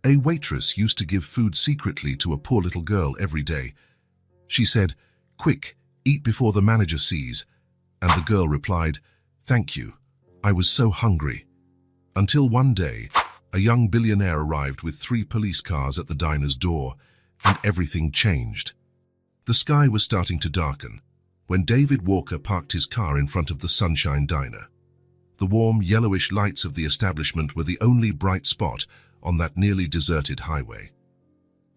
A waitress used to give food secretly to a poor little girl every day. She said, "Quick, eat before the manager sees." And the girl replied, "Thank you. I was so hungry." Until one day, a young billionaire arrived with 3 police cars at the diner's door, and everything changed. The sky was starting to darken when David Walker parked his car in front of the Sunshine Diner. The warm, yellowish lights of the establishment were the only bright spot on that nearly deserted highway.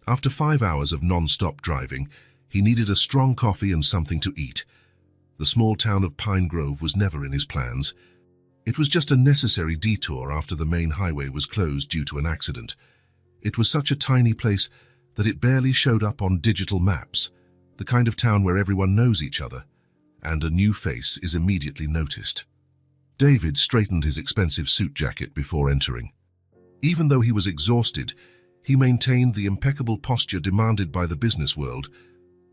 After 5 hours of non-stop driving, he needed a strong coffee and something to eat. The small town of Pine Grove was never in his plans. It was just a necessary detour after the main highway was closed due to an accident. It was such a tiny place that it barely showed up on digital maps, the kind of town where everyone knows each other, and a new face is immediately noticed. David straightened his expensive suit jacket before entering. Even though he was exhausted, he maintained the impeccable posture demanded by the business world.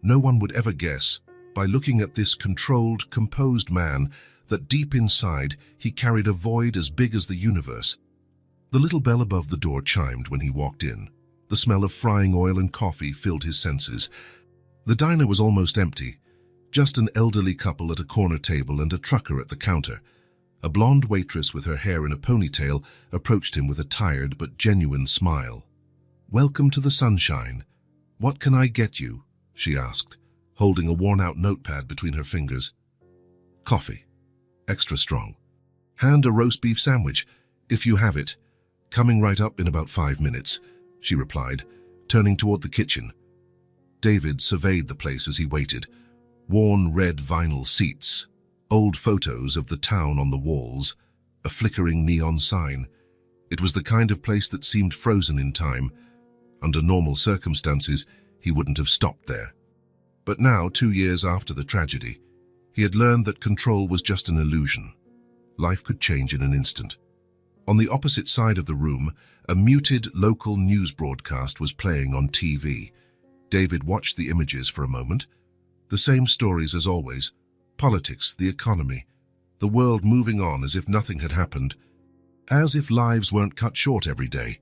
No one would ever guess, by looking at this controlled, composed man, that deep inside he carried a void as big as the universe. The little bell above the door chimed when he walked in. The smell of frying oil and coffee filled his senses. The diner was almost empty, just an elderly couple at a corner table and a trucker at the counter. A blonde waitress with her hair in a ponytail approached him with a tired but genuine smile. "Welcome to the Sunshine. What can I get you?" she asked, holding a worn-out notepad between her fingers. "Coffee. Extra strong. And a roast beef sandwich, if you have it. Coming right up in about 5 minutes," she replied, turning toward the kitchen. David surveyed the place as he waited. Worn red vinyl seats, old photos of the town on the walls, a flickering neon sign. It was the kind of place that seemed frozen in time. Under normal circumstances, he wouldn't have stopped there. But now, 2 years after the tragedy, he had learned that control was just an illusion. Life could change in an instant. On the opposite side of the room, a muted local news broadcast was playing on TV. David watched the images for a moment. The same stories as always: politics, the economy, the world moving on as if nothing had happened. As if lives weren't cut short every day.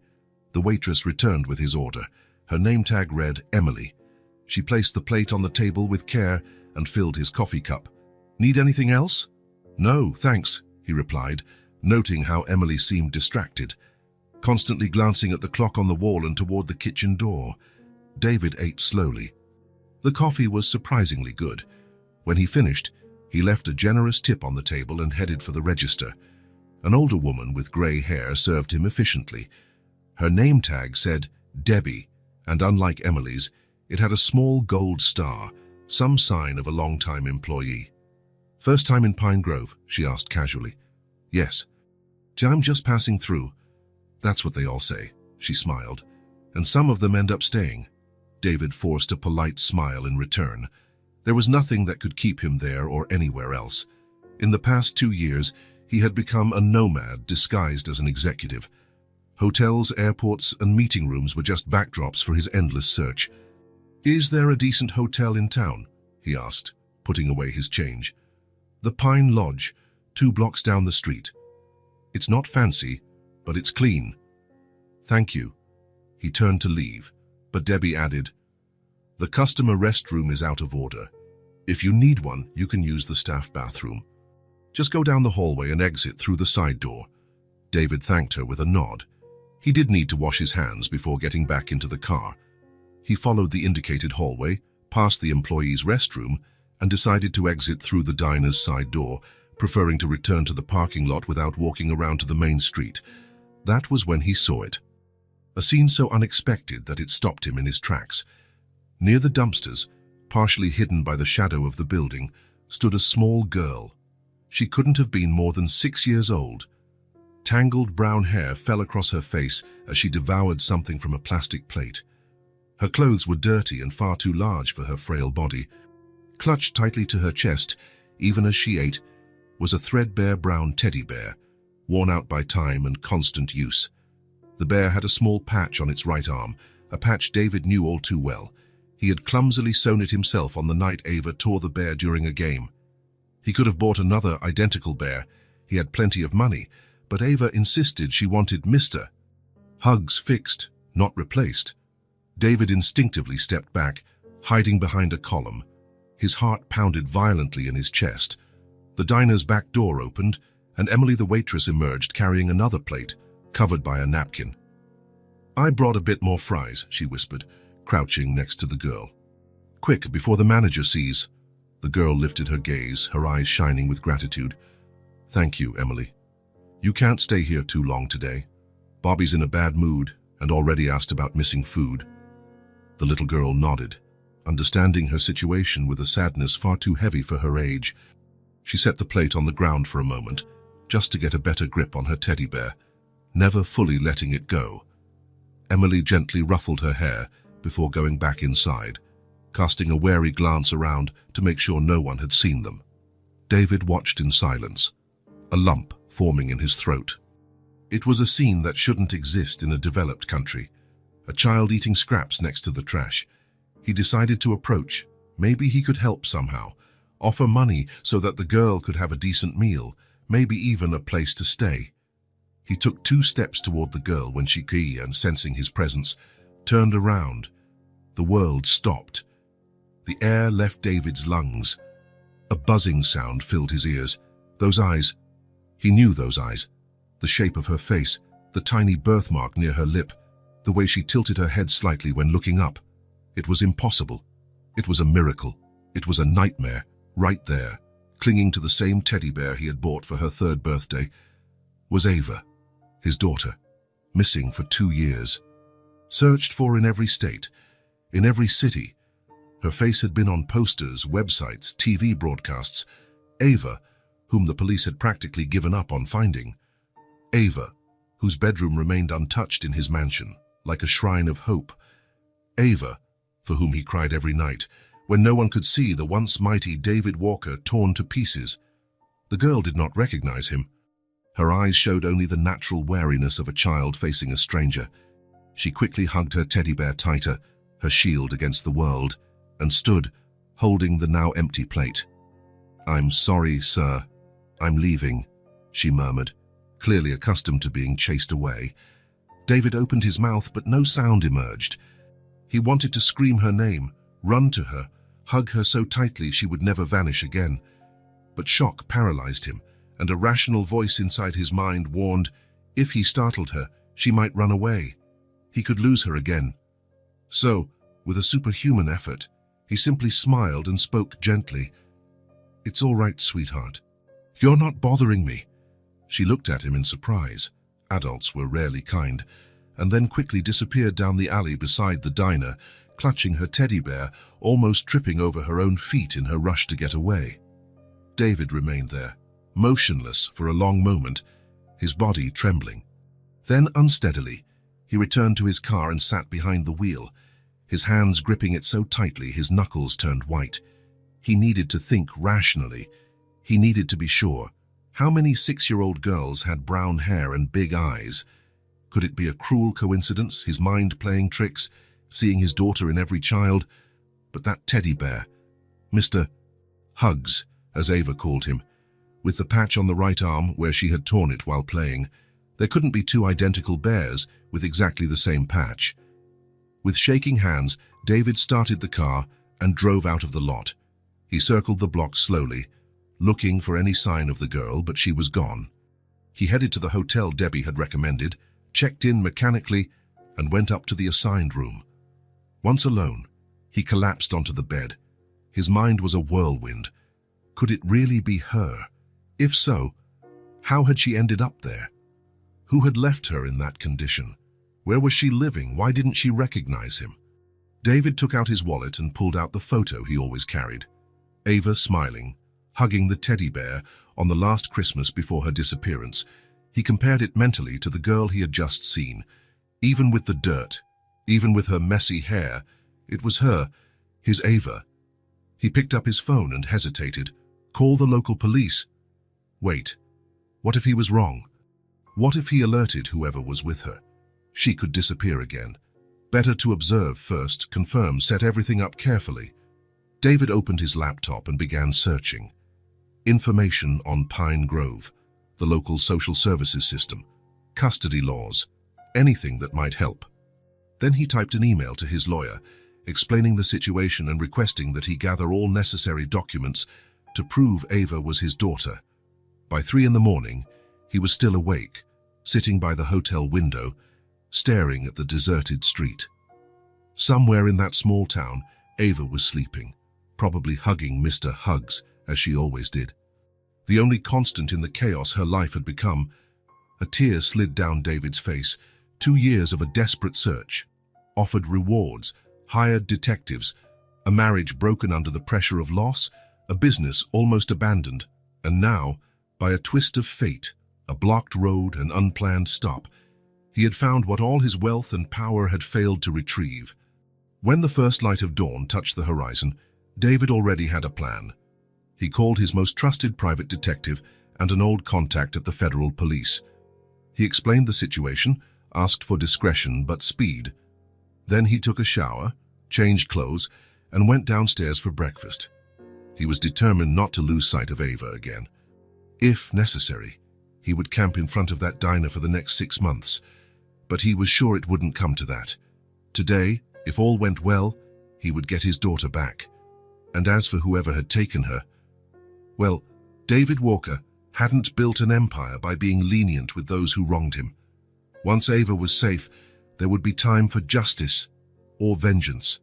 The waitress returned with his order. Her name tag read Emily. She placed the plate on the table with care and filled his coffee cup. "Need anything else?" "No, thanks," he replied, noting how Emily seemed distracted, constantly glancing at the clock on the wall and toward the kitchen door. David ate slowly. The coffee was surprisingly good. When he finished, he left a generous tip on the table and headed for the register. An older woman with gray hair served him efficiently. Her name tag said Debbie, and unlike Emily's, it had a small gold star, some sign of a long-time employee. "First time in Pine Grove?" she asked casually. "Yes." "I'm just passing through." "That's what they all say," she smiled. "And some of them end up staying." David forced a polite smile in return. There was nothing that could keep him there or anywhere else. In the past 2 years, he had become a nomad disguised as an executive. Hotels, airports, and meeting rooms were just backdrops for his endless search. "Is there a decent hotel in town?" he asked, putting away his change. "The Pine Lodge, 2 blocks down the street. It's not fancy, but it's clean." "Thank you." He turned to leave, but Debbie added, "The customer restroom is out of order. If you need one, you can use the staff bathroom. Just go down the hallway and exit through the side door." David thanked her with a nod. He did need to wash his hands before getting back into the car. He followed the indicated hallway, past the employee's restroom, and decided to exit through the diner's side door, preferring to return to the parking lot without walking around to the main street. That was when he saw it. A scene so unexpected that it stopped him in his tracks. Near the dumpsters, partially hidden by the shadow of the building, stood a small girl. She couldn't have been more than 6 years old. Tangled brown hair fell across her face as she devoured something from a plastic plate. Her clothes were dirty and far too large for her frail body. Clutched tightly to her chest, even as she ate, was a threadbare brown teddy bear, worn out by time and constant use. The bear had a small patch on its right arm, a patch David knew all too well. He had clumsily sewn it himself on the night Ava tore the bear during a game. He could have bought another identical bear. He had plenty of money, but Ava insisted she wanted Mr. Hugs fixed, not replaced. David instinctively stepped back, hiding behind a column. His heart pounded violently in his chest. The diner's back door opened, and Emily the waitress emerged carrying another plate, covered by a napkin. "I brought a bit more fries," she whispered, crouching next to the girl. "Quick, before the manager sees." The girl lifted her gaze, her eyes shining with gratitude. "Thank you, Emily. You can't stay here too long today. Bobby's in a bad mood and already asked about missing food." The little girl nodded, understanding her situation with a sadness far too heavy for her age. She set the plate on the ground for a moment, just to get a better grip on her teddy bear, never fully letting it go. Emily gently ruffled her hair before going back inside, casting a wary glance around to make sure no one had seen them. David watched in silence, a lump forming in his throat. It was a scene that shouldn't exist in a developed country. A child eating scraps next to the trash. He decided to approach. Maybe he could help somehow. Offer money so that the girl could have a decent meal, maybe even a place to stay. He took 2 steps toward the girl when she, and sensing his presence, turned around. The world stopped. The air left David's lungs. A buzzing sound filled his ears. Those eyes. He knew those eyes. The shape of her face, the tiny birthmark near her lip, the way she tilted her head slightly when looking up. It was impossible. It was a miracle. It was a nightmare, right there, clinging to the same teddy bear he had bought for her 3rd birthday, was Ava, his daughter, missing for 2 years. Searched for in every state, in every city. Her face had been on posters, websites, TV broadcasts. Ava, whom the police had practically given up on finding. Ava, whose bedroom remained untouched in his mansion, like a shrine of hope. Ava, for whom he cried every night, when no one could see the once mighty David Walker torn to pieces. The girl did not recognize him. Her eyes showed only the natural wariness of a child facing a stranger. She quickly hugged her teddy bear tighter, her shield against the world, and stood, holding the now empty plate. "I'm sorry, sir. I'm leaving," she murmured, clearly accustomed to being chased away. David opened his mouth, but no sound emerged. He wanted to scream her name, run to her, hug her so tightly she would never vanish again. But shock paralyzed him, and a rational voice inside his mind warned, if he startled her, she might run away. He could lose her again. So, with a superhuman effort, he simply smiled and spoke gently. "It's all right, sweetheart. You're not bothering me." She looked at him in surprise. Adults were rarely kind, and then quickly disappeared down the alley beside the diner, clutching her teddy bear, almost tripping over her own feet in her rush to get away. David remained there, motionless for a long moment, his body trembling. Then, unsteadily, he returned to his car and sat behind the wheel, his hands gripping it so tightly his knuckles turned white. He needed to think rationally. He needed to be sure. How many 6-year-old girls had brown hair and big eyes? Could it be a cruel coincidence, his mind playing tricks, seeing his daughter in every child? But that teddy bear, Mr. Hugs, as Ava called him, with the patch on the right arm where she had torn it while playing, there couldn't be 2 identical bears with exactly the same patch. With shaking hands, David started the car and drove out of the lot. He circled the block slowly, looking for any sign of the girl, but she was gone. He headed to the hotel Debbie had recommended, checked in mechanically, and went up to the assigned room. Once alone, he collapsed onto the bed. His mind was a whirlwind. Could it really be her? If so, how had she ended up there? Who had left her in that condition? Where was she living? Why didn't she recognize him? David took out his wallet and pulled out the photo he always carried. Ava smiling, hugging the teddy bear on the last Christmas before her disappearance. He compared it mentally to the girl he had just seen. Even with the dirt, even with her messy hair, it was her, his Ava. He picked up his phone and hesitated. Call the local police. Wait, what if he was wrong? What if he alerted whoever was with her? She could disappear again. Better to observe first, confirm, set everything up carefully. David opened his laptop and began searching. Information on Pine Grove, the local social services system, custody laws, anything that might help. Then he typed an email to his lawyer, explaining the situation and requesting that he gather all necessary documents to prove Ava was his daughter. By 3 in the morning, he was still awake, sitting by the hotel window, staring at the deserted street. Somewhere in that small town, Ava was sleeping, probably hugging Mr. Hugs, as she always did. The only constant in the chaos her life had become. A tear slid down David's face. 2 years of a desperate search, offered rewards, hired detectives, a marriage broken under the pressure of loss, a business almost abandoned, and now, by a twist of fate, a blocked road, an unplanned stop, he had found what all his wealth and power had failed to retrieve. When the first light of dawn touched the horizon, David already had a plan. He called his most trusted private detective and an old contact at the federal police. He explained the situation, asked for discretion but speed. Then he took a shower, changed clothes, and went downstairs for breakfast. He was determined not to lose sight of Ava again. If necessary, he would camp in front of that diner for the next 6 months, but he was sure it wouldn't come to that. Today, if all went well, he would get his daughter back. And as for whoever had taken her, well, David Walker hadn't built an empire by being lenient with those who wronged him. Once Ava was safe, there would be time for justice or vengeance.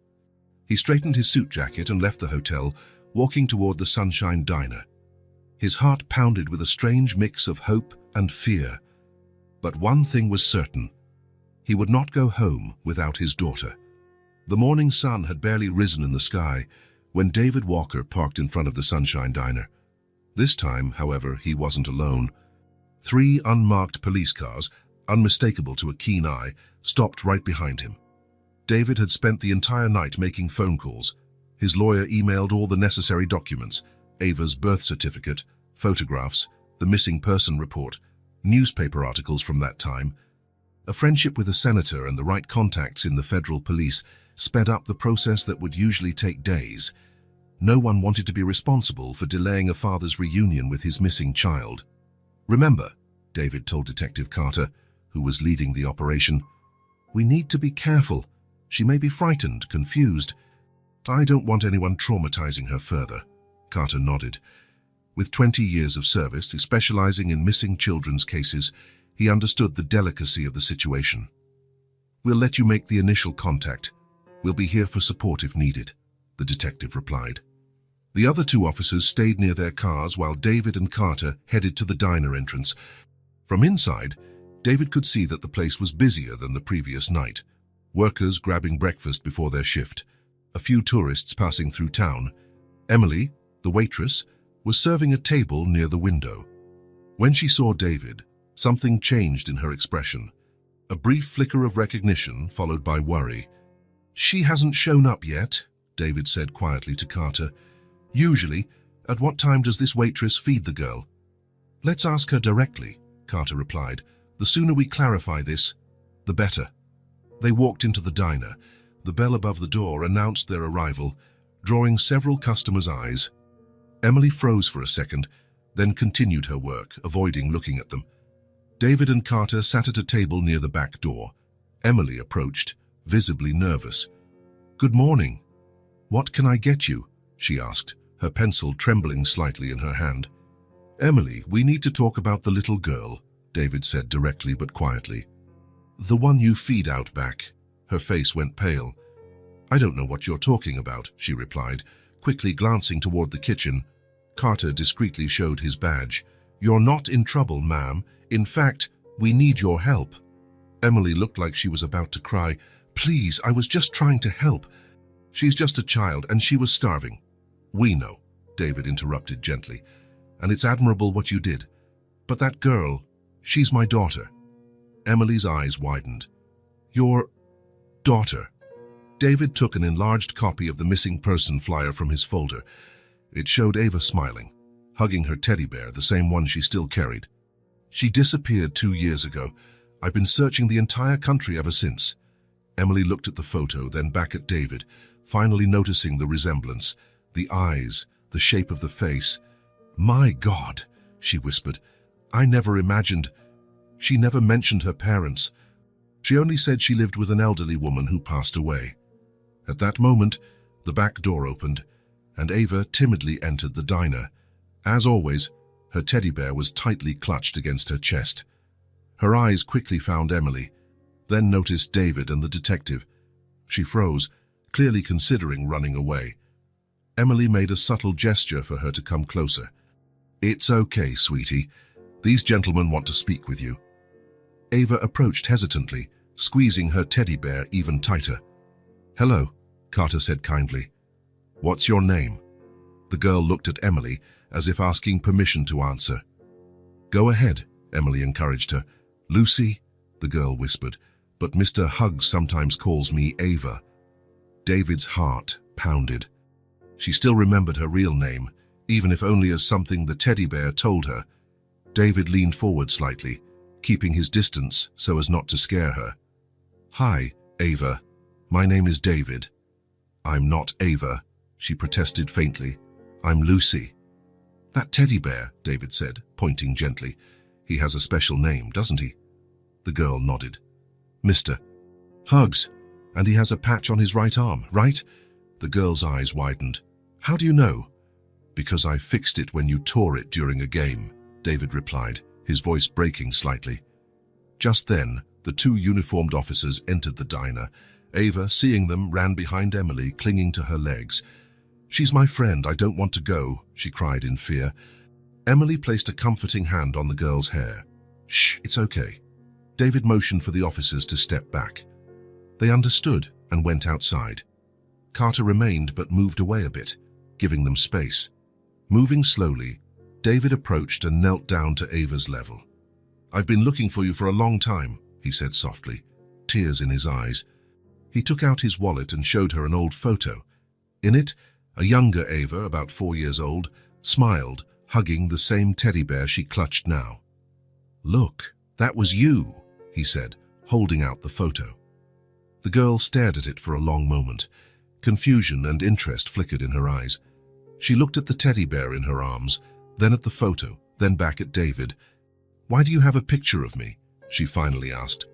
He straightened his suit jacket and left the hotel, walking toward the Sunshine Diner. His heart pounded with a strange mix of hope and fear. But one thing was certain. He would not go home without his daughter. The morning sun had barely risen in the sky when David Walker parked in front of the Sunshine Diner. This time, however, he wasn't alone. 3 unmarked police cars, unmistakable to a keen eye, stopped right behind him. David had spent the entire night making phone calls. His lawyer emailed all the necessary documents: Ava's birth certificate, photographs, the missing person report, newspaper articles from that time. A friendship with a senator and the right contacts in the federal police sped up the process that would usually take days. No one wanted to be responsible for delaying a father's reunion with his missing child. "Remember," David told Detective Carter, who was leading the operation, "we need to be careful. She may be frightened, confused. I don't want anyone traumatizing her further." Carter nodded. With 20 years of service, specializing in missing children's cases, he understood the delicacy of the situation. "We'll let you make the initial contact. We'll be here for support if needed," the detective replied. The other 2 officers stayed near their cars while David and Carter headed to the diner entrance. From inside, David could see that the place was busier than the previous night. Workers grabbing breakfast before their shift, a few tourists passing through town. Emily, the waitress, was serving a table near the window. When she saw David, something changed in her expression. A brief flicker of recognition followed by worry. "She hasn't shown up yet," David said quietly to Carter. "Usually, at what time does this waitress feed the girl?" "Let's ask her directly," Carter replied. "The sooner we clarify this, the better." They walked into the diner. The bell above the door announced their arrival, drawing several customers' eyes. Emily froze for a second, then continued her work, avoiding looking at them. David and Carter sat at a table near the back door. Emily approached, visibly nervous. "Good morning. What can I get you?" she asked, her pencil trembling slightly in her hand. "Emily, we need to talk about the little girl," David said directly but quietly. "The one you feed out back." Her face went pale. "I don't know what you're talking about," she replied, quickly glancing toward the kitchen. Carter discreetly showed his badge. "You're not in trouble, ma'am. In fact, we need your help." Emily looked like she was about to cry. "Please, I was just trying to help. She's just a child and she was starving." "We know," David interrupted gently, "and it's admirable what you did. But that girl, she's my daughter." Emily's eyes widened. "Your daughter?" David took an enlarged copy of the missing person flyer from his folder. It showed Ava smiling, hugging her teddy bear, the same one she still carried. "She disappeared 2 years ago. I've been searching the entire country ever since." Emily looked at the photo, then back at David, finally noticing the resemblance, the eyes, the shape of the face. "My God," she whispered. "I never imagined. She never mentioned her parents." She only said she lived with an elderly woman who passed away. At that moment, the back door opened, and Ava timidly entered the diner. As always, her teddy bear was tightly clutched against her chest. Her eyes quickly found Emily, then noticed David and the detective. She froze, clearly considering running away. Emily made a subtle gesture for her to come closer. "It's okay, sweetie. These gentlemen want to speak with you." Ava approached hesitantly, squeezing her teddy bear even tighter. "Hello," Carter said kindly. "What's your name?" The girl looked at Emily as if asking permission to answer. "Go ahead," Emily encouraged her. "Lucy," the girl whispered, "but Mr. Huggs sometimes calls me Ava." David's heart pounded. She still remembered her real name, even if only as something the teddy bear told her. David leaned forward slightly, keeping his distance so as not to scare her. "Hi, Ava. My name is David." "I'm not Ava," she protested faintly. "I'm Lucy." "That teddy bear," David said, pointing gently. "He has a special name, doesn't he?" The girl nodded. "Mr. Huggs, and he has a patch on his right arm, right?" The girl's eyes widened. "How do you know?" "Because I fixed it when you tore it during a game," David replied, his voice breaking slightly. Just then, the two uniformed officers entered the diner. Ava, seeing them, ran behind Emily, clinging to her legs. "She's my friend, I don't want to go," she cried in fear. Emily placed a comforting hand on the girl's hair. "Shh, it's okay." David motioned for the officers to step back. They understood and went outside. Carter remained but moved away a bit, giving them space. Moving slowly, David approached and knelt down to Ava's level. "I've been looking for you for a long time," he said softly, tears in his eyes. He took out his wallet and showed her an old photo. In it, a younger Ava, about 4 years old, smiled, hugging the same teddy bear she clutched now. "Look, that was you," he said, holding out the photo. The girl stared at it for a long moment. Confusion and interest flickered in her eyes. She looked at the teddy bear in her arms, then at the photo, then back at David. "Why do you have a picture of me?" she finally asked.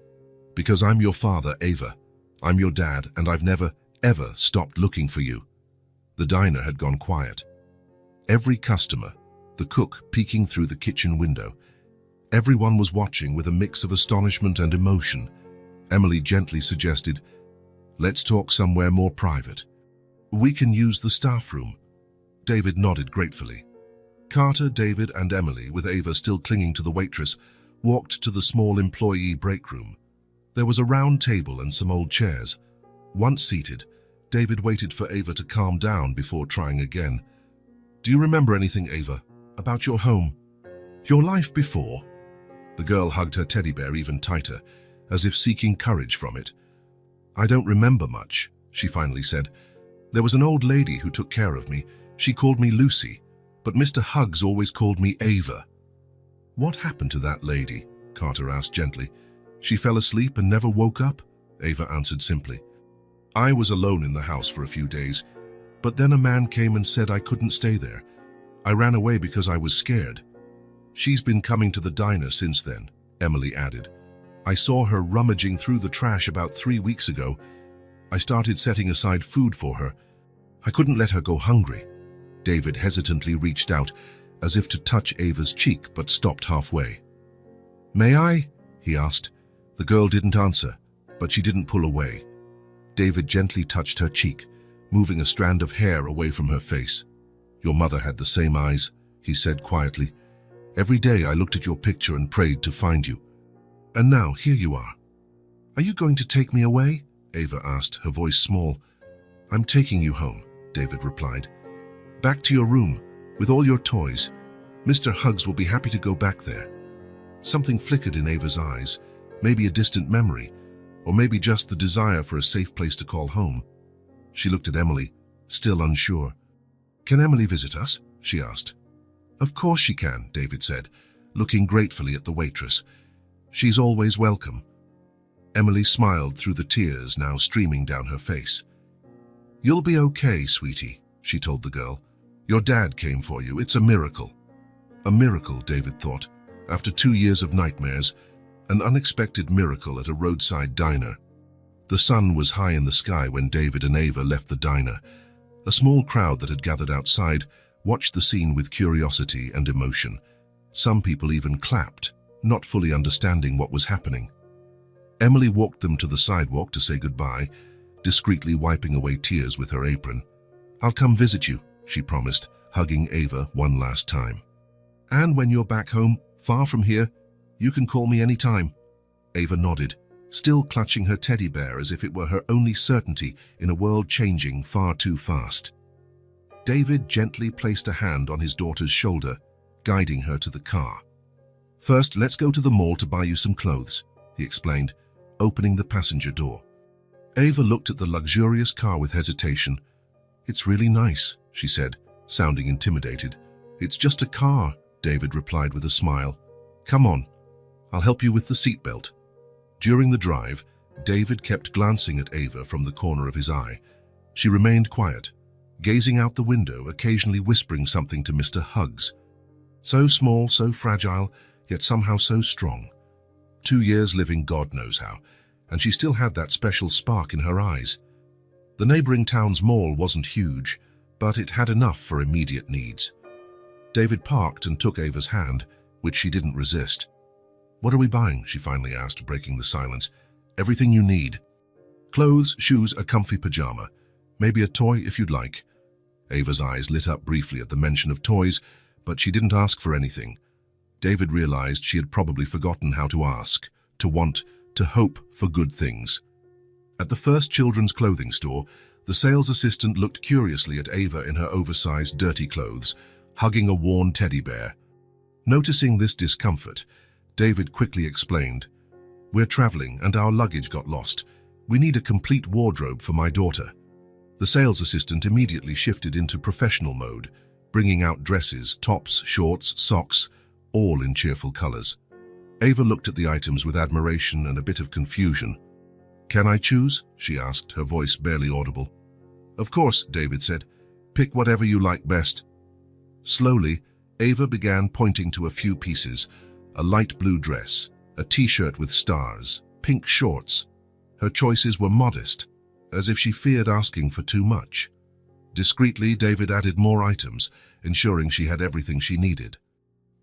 "Because I'm your father, Ava. I'm your dad, and I've never, ever stopped looking for you." The diner had gone quiet. Every customer, the cook peeking through the kitchen window, everyone was watching with a mix of astonishment and emotion. Emily gently suggested, "Let's talk somewhere more private. We can use the staff room." David nodded gratefully. Carter, David, and Emily, with Ava still clinging to the waitress, walked to the small employee break room. There was a round table and some old chairs. Once seated, David waited for Ava to calm down before trying again. "Do you remember anything, Ava, about your home? Your life before?" The girl hugged her teddy bear even tighter, as if seeking courage from it. "I don't remember much," she finally said. "There was an old lady who took care of me. She called me Lucy, but Mr. Huggs always called me Ava." "What happened to that lady?" Carter asked gently. "She fell asleep and never woke up?" Ava answered simply. "I was alone in the house for a few days, but then a man came and said I couldn't stay there. I ran away because I was scared." "She's been coming to the diner since then," Emily added. "I saw her rummaging through the trash about 3 weeks ago. I started setting aside food for her. I couldn't let her go hungry." David hesitantly reached out, as if to touch Ava's cheek, but stopped halfway. "May I?" he asked. The girl didn't answer, but she didn't pull away. David gently touched her cheek, moving a strand of hair away from her face. "Your mother had the same eyes," he said quietly. "Every day I looked at your picture and prayed to find you. And now, here you are." "Are you going to take me away?" Ava asked, her voice small. "I'm taking you home," David replied. "Back to your room, with all your toys. Mr. Huggs will be happy to go back there." Something flickered in Ava's eyes, maybe a distant memory, or maybe just the desire for a safe place to call home. She looked at Emily, still unsure. "Can Emily visit us?" she asked. "Of course she can," David said, looking gratefully at the waitress. "She's always welcome." Emily smiled through the tears now streaming down her face. "You'll be okay, sweetie," she told the girl. "Your dad came for you. It's a miracle." A miracle, David thought, after 2 years of nightmares, an unexpected miracle at a roadside diner. The sun was high in the sky when David and Ava left the diner. A small crowd that had gathered outside watched the scene with curiosity and emotion. Some people even clapped, not fully understanding what was happening. Emily walked them to the sidewalk to say goodbye, discreetly wiping away tears with her apron. "I'll come visit you," she promised, hugging Ava one last time. "And when you're back home, far from here, you can call me any time." Ava nodded, still clutching her teddy bear as if it were her only certainty in a world changing far too fast. David gently placed a hand on his daughter's shoulder, guiding her to the car. "First, let's go to the mall to buy you some clothes," he explained, opening the passenger door. Ava looked at the luxurious car with hesitation. "It's really nice," she said, sounding intimidated. "It's just a car," David replied with a smile. "Come on, I'll help you with the seatbelt." During the drive, David kept glancing at Ava from the corner of his eye. She remained quiet, gazing out the window, occasionally whispering something to Mr. Huggs. So small, so fragile, yet somehow so strong. 2 years living God knows how, and she still had that special spark in her eyes. The neighboring town's mall wasn't huge, but it had enough for immediate needs. David parked and took Ava's hand, which she didn't resist. "What are we buying?" she finally asked, breaking the silence. "Everything you need. Clothes, shoes, a comfy pajama. Maybe a toy if you'd like." Ava's eyes lit up briefly at the mention of toys, but she didn't ask for anything. David realized she had probably forgotten how to ask, to want, to hope for good things. At the first children's clothing store, the sales assistant looked curiously at Ava in her oversized, dirty clothes, hugging a worn teddy bear. Noticing this discomfort, David quickly explained, "We're traveling and our luggage got lost. We need a complete wardrobe for my daughter." The sales assistant immediately shifted into professional mode, bringing out dresses, tops, shorts, socks, all in cheerful colors. Ava looked at the items with admiration and a bit of confusion. "Can I choose?" she asked, her voice barely audible. "Of course," David said. "Pick whatever you like best." Slowly, Ava began pointing to a few pieces: a light blue dress, a t-shirt with stars, pink shorts. Her choices were modest, as if she feared asking for too much. Discreetly, David added more items, ensuring she had everything she needed.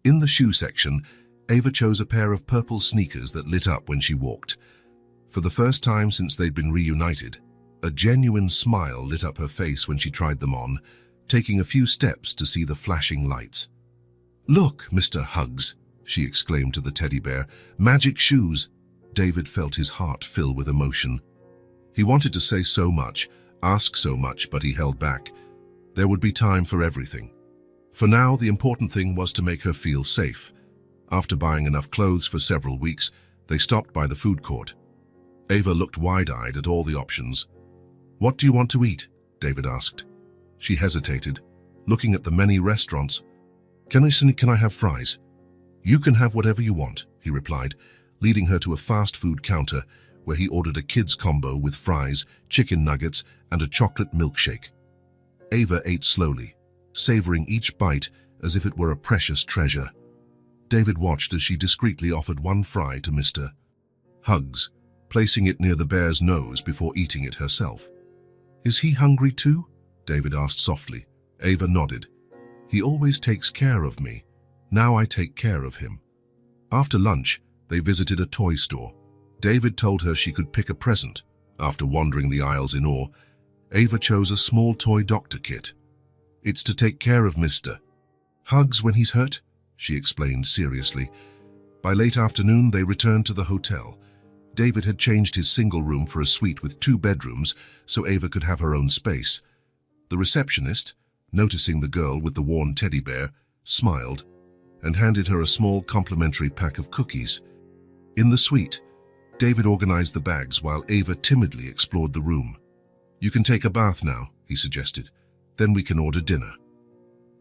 In the shoe section, Ava chose a pair of purple sneakers that lit up when she walked. For the first time since they'd been reunited, a genuine smile lit up her face when she tried them on, taking a few steps to see the flashing lights. "Look, Mr. Huggs," she exclaimed to the teddy bear. "Magic shoes." David felt his heart fill with emotion. He wanted to say so much, ask so much, but he held back. There would be time for everything. For now, the important thing was to make her feel safe. After buying enough clothes for several weeks, they stopped by the food court. Ava looked wide-eyed at all the options. "What do you want to eat?" David asked. She hesitated, looking at the many restaurants. Can I have fries?" "You can have whatever you want," he replied, leading her to a fast food counter where he ordered a kids combo with fries, chicken nuggets, and a chocolate milkshake. Ava ate slowly, savoring each bite as if it were a precious treasure. David watched as she discreetly offered one fry to Mr. Huggs, placing it near the bear's nose before eating it herself. "Is he hungry too?" David asked softly. Ava nodded. "He always takes care of me. Now I take care of him." After lunch, they visited a toy store. David told her she could pick a present. After wandering the aisles in awe, Ava chose a small toy doctor kit. "It's to take care of Mr. Huggs when he's hurt," she explained seriously. By late afternoon, they returned to the hotel. David had changed his single room for a suite with 2 bedrooms so Ava could have her own space. The receptionist, noticing the girl with the worn teddy bear, smiled and handed her a small complimentary pack of cookies. In the suite, David organized the bags while Ava timidly explored the room. "You can take a bath now," he suggested. "Then we can order dinner."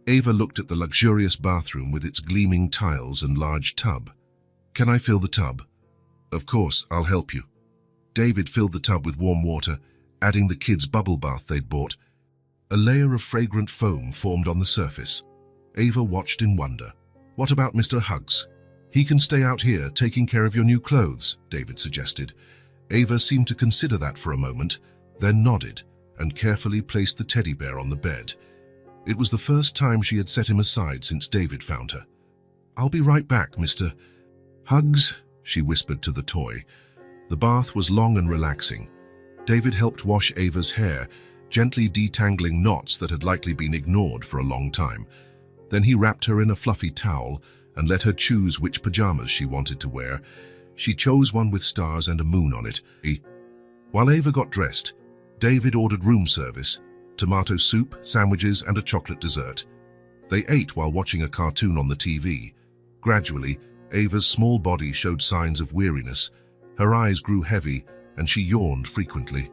Ava looked at the luxurious bathroom with its gleaming tiles and large tub. "Can I fill the tub?" "Of course, I'll help you." David filled the tub with warm water, adding the kids' bubble bath they'd bought. A layer of fragrant foam formed on the surface. Ava watched in wonder. "What about Mr. Huggs? He can stay out here taking care of your new clothes, David suggested. Ava seemed to consider that for a moment, then nodded and carefully placed the teddy bear on the bed. It was the first time she had set him aside since David found her. "I'll be right back, Mr. Hugs," she whispered to the toy. The bath was long and relaxing. David helped wash Ava's hair, gently detangling knots that had likely been ignored for a long time. Then he wrapped her in a fluffy towel and let her choose which pajamas she wanted to wear. She chose one with stars and a moon on it. While Ava got dressed, David ordered room service, tomato soup, sandwiches, and a chocolate dessert. They ate while watching a cartoon on the TV. Gradually, Ava's small body showed signs of weariness. Her eyes grew heavy, and she yawned frequently.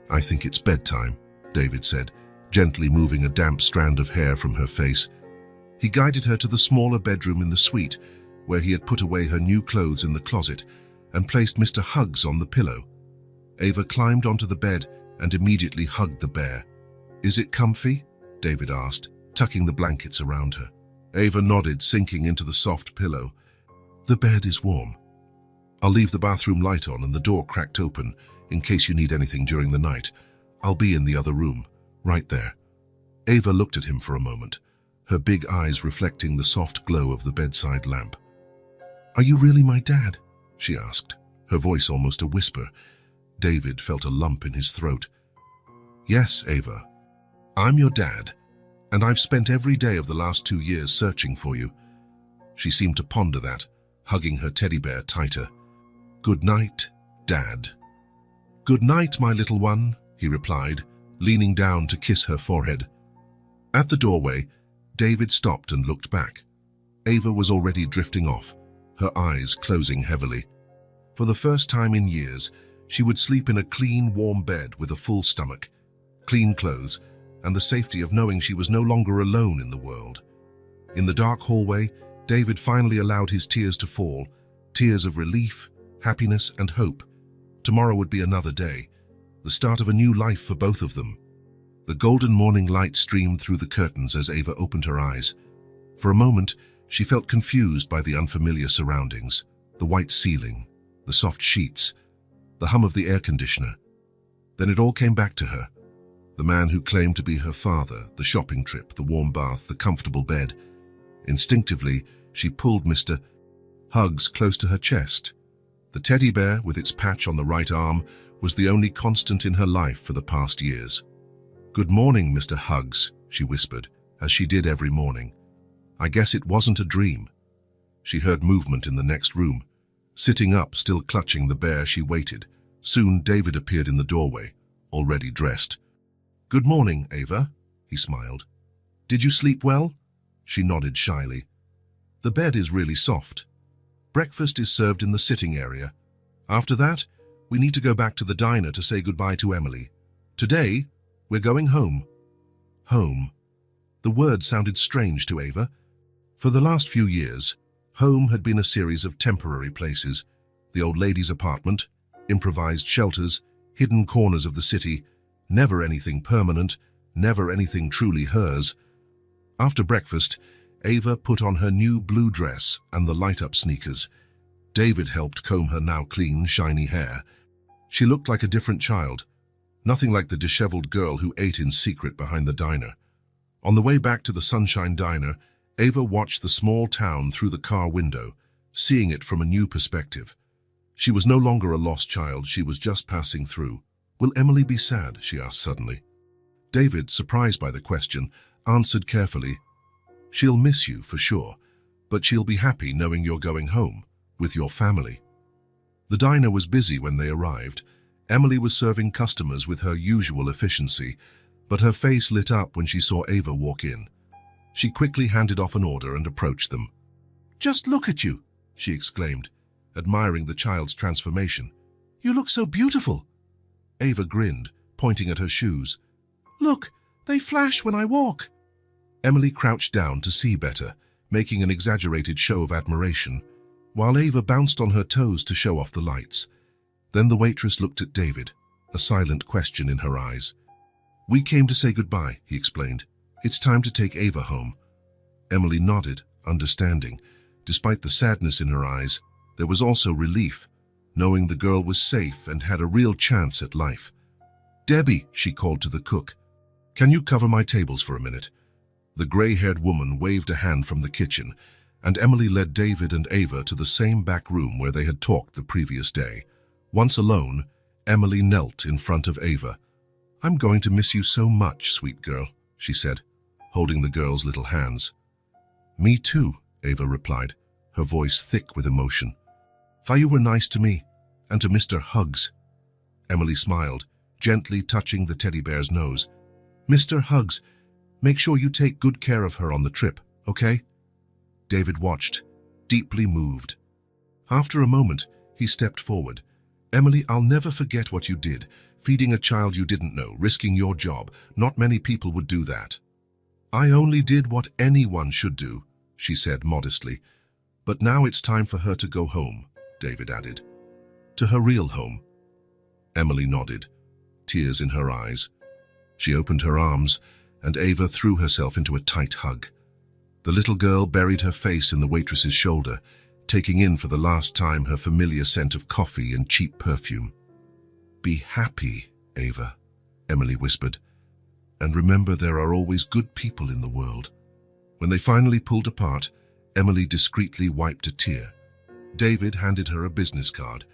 "I think it's bedtime," David said, gently moving a damp strand of hair from her face. He guided her to the smaller bedroom in the suite, where he had put away her new clothes in the closet, and placed Mr. Hugs on the pillow. Ava climbed onto the bed and immediately hugged the bear. "Is it comfy?" David asked, tucking the blankets around her. Ava nodded, sinking into the soft pillow. "The bed is warm. I'll leave the bathroom light on and the door cracked open in case you need anything during the night. I'll be in the other room, right there." Ava looked at him for a moment, her big eyes reflecting the soft glow of the bedside lamp. "Are you really my dad?" she asked, her voice almost a whisper. David felt a lump in his throat. "Yes, Ava. I'm your dad, and I've spent every day of the last 2 years searching for you." She seemed to ponder that, hugging her teddy bear tighter. "Good night, Dad." "Good night, my little one," he replied, leaning down to kiss her forehead. At the doorway, David stopped and looked back. Ava was already drifting off, her eyes closing heavily. For the first time in years, she would sleep in a clean, warm bed with a full stomach, clean clothes, and the safety of knowing she was no longer alone in the world. In the dark hallway, David finally allowed his tears to fall, tears of relief, happiness, and hope. Tomorrow would be another day, the start of a new life for both of them. The golden morning light streamed through the curtains as Ava opened her eyes. For a moment, she felt confused by the unfamiliar surroundings, the white ceiling, the soft sheets, the hum of the air conditioner. Then it all came back to her. The man who claimed to be her father, the shopping trip, the warm bath, the comfortable bed. Instinctively, she pulled Mr. Hugs close to her chest. The teddy bear, with its patch on the right arm, was the only constant in her life for the past years. "Good morning, Mr. Hugs," she whispered, as she did every morning. "I guess it wasn't a dream." She heard movement in the next room. Sitting up, still clutching the bear, she waited. Soon David appeared in the doorway, already dressed. "Good morning, Ava," he smiled. "Did you sleep well?" She nodded shyly. "The bed is really soft. Breakfast is served in the sitting area. After that, we need to go back to the diner to say goodbye to Emily. Today, we're going home." Home. The word sounded strange to Ava. For the last few years, home had been a series of temporary places. The old lady's apartment, improvised shelters, hidden corners of the city, never anything permanent, never anything truly hers. After breakfast, Ava put on her new blue dress and the light-up sneakers. David helped comb her now clean, shiny hair. She looked like a different child, nothing like the disheveled girl who ate in secret behind the diner. On the way back to the Sunshine Diner, Ava watched the small town through the car window, seeing it from a new perspective. She was no longer a lost child, she was just passing through. "Will Emily be sad?" she asked suddenly. David, surprised by the question, answered carefully, "She'll miss you, for sure, but she'll be happy knowing you're going home, with your family." The diner was busy when they arrived. Emily was serving customers with her usual efficiency, but her face lit up when she saw Ava walk in. She quickly handed off an order and approached them. "Just look at you," she exclaimed, admiring the child's transformation. "You look so beautiful." Ava grinned, pointing at her shoes. "Look, they flash when I walk." Emily crouched down to see better, making an exaggerated show of admiration, while Ava bounced on her toes to show off the lights. Then the waitress looked at David, a silent question in her eyes. "We came to say goodbye," he explained. "It's time to take Ava home." Emily nodded, understanding. Despite the sadness in her eyes, there was also relief, knowing the girl was safe and had a real chance at life. "Debbie," she called to the cook, "can you cover my tables for a minute?" The gray-haired woman waved a hand from the kitchen, and Emily led David and Ava to the same back room where they had talked the previous day. Once alone, Emily knelt in front of Ava. "I'm going to miss you so much, sweet girl," she said, holding the girl's little hands. "Me too," Ava replied, her voice thick with emotion. "For you were nice to me, and to Mr. Hugs." Emily smiled, gently touching the teddy bear's nose. "Mr. Hugs, make sure you take good care of her on the trip, okay?" David watched, deeply moved. After a moment, he stepped forward. "Emily, I'll never forget what you did, feeding a child you didn't know, risking your job. Not many people would do that." "I only did what anyone should do," she said modestly. "But now it's time for her to go home," David added. "To her real home." Emily nodded, tears in her eyes. She opened her arms, and Ava threw herself into a tight hug. The little girl buried her face in the waitress's shoulder, taking in for the last time her familiar scent of coffee and cheap perfume. "Be happy, Ava," Emily whispered, "and remember there are always good people in the world." When they finally pulled apart, Emily discreetly wiped a tear. David handed her a business card.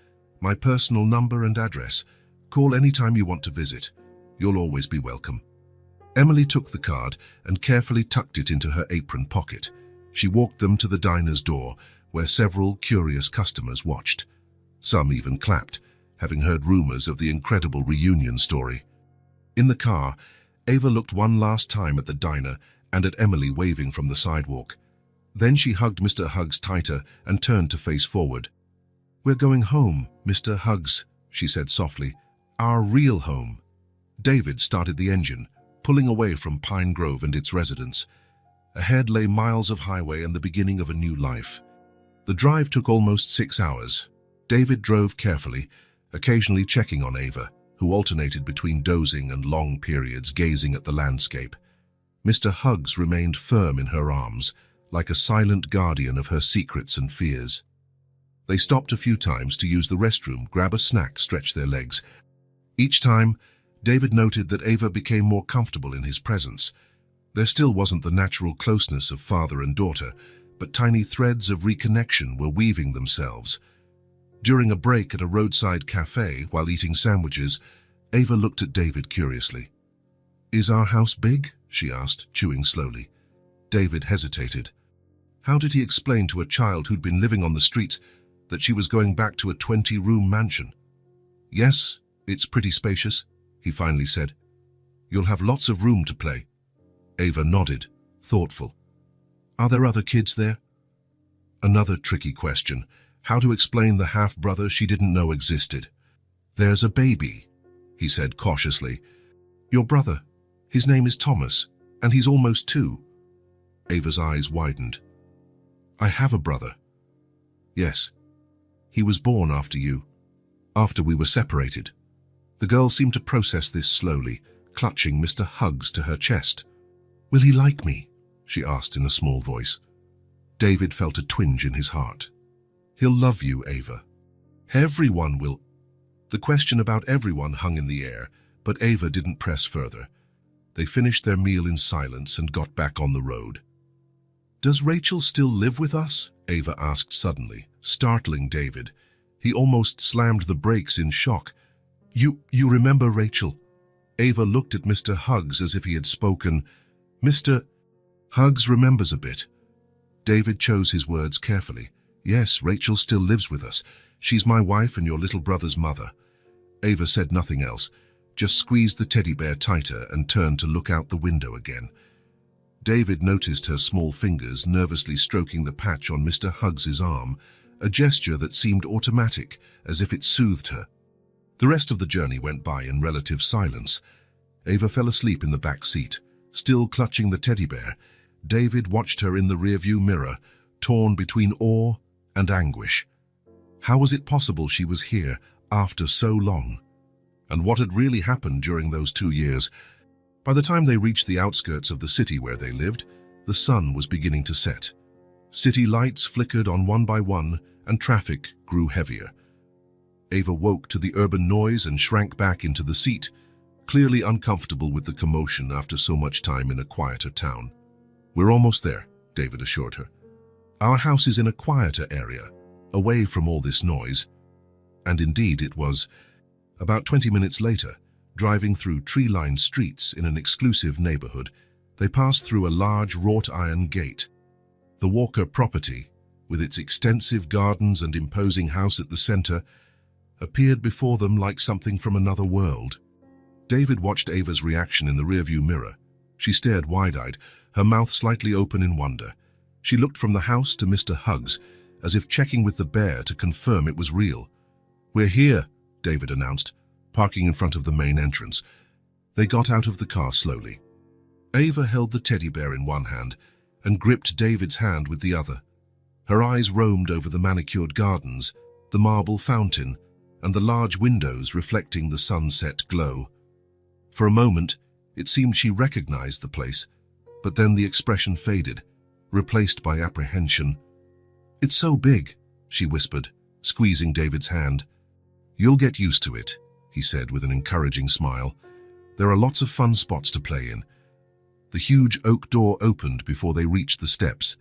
"My personal number and address. Call anytime you want to visit. You'll always be welcome." Emily took the card and carefully tucked it into her apron pocket. She walked them to the diner's door, where several curious customers watched. Some even clapped, having heard rumors of the incredible reunion story. In the car, Ava looked one last time at the diner and at Emily waving from the sidewalk. Then she hugged Mr. Hugs tighter and turned to face forward. "We're going home, Mr. Hugs," she said softly. "Our real home." David started the engine, pulling away from Pine Grove and its residents. Ahead lay miles of highway and the beginning of a new life. The drive took almost 6 hours. David drove carefully, occasionally checking on Ava, who alternated between dozing and long periods gazing at the landscape. Mr. Hugs remained firm in her arms, like a silent guardian of her secrets and fears. They stopped a few times to use the restroom, grab a snack, stretch their legs. Each time, David noted that Ava became more comfortable in his presence. There still wasn't the natural closeness of father and daughter, but tiny threads of reconnection were weaving themselves. During a break at a roadside cafe while eating sandwiches, Ava looked at David curiously. "Is our house big?" she asked, chewing slowly. David hesitated. How did he explain to a child who'd been living on the streets that she was going back to a 20-room mansion? "Yes, it's pretty spacious," he finally said. "You'll have lots of room to play." Ava nodded, thoughtful. "Are there other kids there?" Another tricky question, how to explain the half-brother she didn't know existed. "There's a baby," he said cautiously. "Your brother. His name is Thomas, and he's almost 2. Ava's eyes widened. "I have a brother." "Yes. He was born after you, after we were separated." The girl seemed to process this slowly, clutching Mr. Hugs to her chest. "Will he like me?" she asked in a small voice. David felt a twinge in his heart. "He'll love you, Ava. Everyone will." The question about everyone hung in the air, but Ava didn't press further. They finished their meal in silence and got back on the road. "Does Rachel still live with us?" Ava asked suddenly, startling David. He almost slammed the brakes in shock. You remember Rachel?" Ava looked at Mr. Hugs as if he had spoken. "Mr. Hugs remembers a bit." David chose his words carefully. "Yes, Rachel still lives with us. She's my wife and your little brother's mother." Ava said nothing else, just squeezed the teddy bear tighter and turned to look out the window again. David noticed her small fingers nervously stroking the patch on Mr. Hugs's arm, a gesture that seemed automatic, as if it soothed her. The rest of the journey went by in relative silence. Ava fell asleep in the back seat. Still clutching the teddy bear, David watched her in the rearview mirror, torn between awe and anguish. How was it possible she was here after so long? And what had really happened during those 2 years? By the time they reached the outskirts of the city where they lived, the sun was beginning to set. City lights flickered on one by one, and traffic grew heavier. Ava woke to the urban noise and shrank back into the seat, clearly uncomfortable with the commotion after so much time in a quieter town. "We're almost there," David assured her. "Our house is in a quieter area, away from all this noise." And indeed it was. About 20 minutes later, driving through tree-lined streets in an exclusive neighborhood, they passed through a large wrought-iron gate. The Walker property, with its extensive gardens and imposing house at the center, appeared before them like something from another world. David watched Ava's reaction in the rearview mirror. She stared wide-eyed, her mouth slightly open in wonder. She looked from the house to Mr. Huggs, as if checking with the bear to confirm it was real. "We're here," David announced, parking in front of the main entrance. They got out of the car slowly. Ava held the teddy bear in one hand and gripped David's hand with the other. Her eyes roamed over the manicured gardens, the marble fountain, and the large windows reflecting the sunset glow. For a moment, it seemed she recognized the place, but then the expression faded, replaced by apprehension. "It's so big," she whispered, squeezing David's hand. "You'll get used to it," he said with an encouraging smile. "There are lots of fun spots to play in." The huge oak door opened before they reached the steps.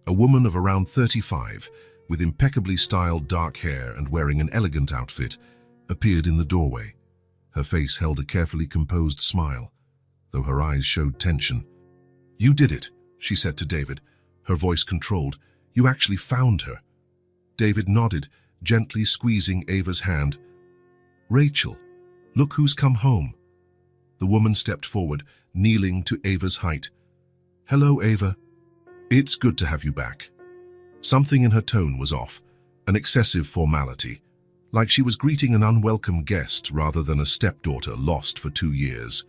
A woman of around 35, with impeccably styled dark hair and wearing an elegant outfit, appeared in the doorway. Her face held a carefully composed smile, though her eyes showed tension. "You did it," she said to David, her voice controlled. "You actually found her." David nodded, gently squeezing Ava's hand. "Rachel, look who's come home." The woman stepped forward, kneeling to Ava's height. "Hello, Ava. It's good to have you back." Something in her tone was off, an excessive formality, like she was greeting an unwelcome guest rather than a stepdaughter lost for 2 years.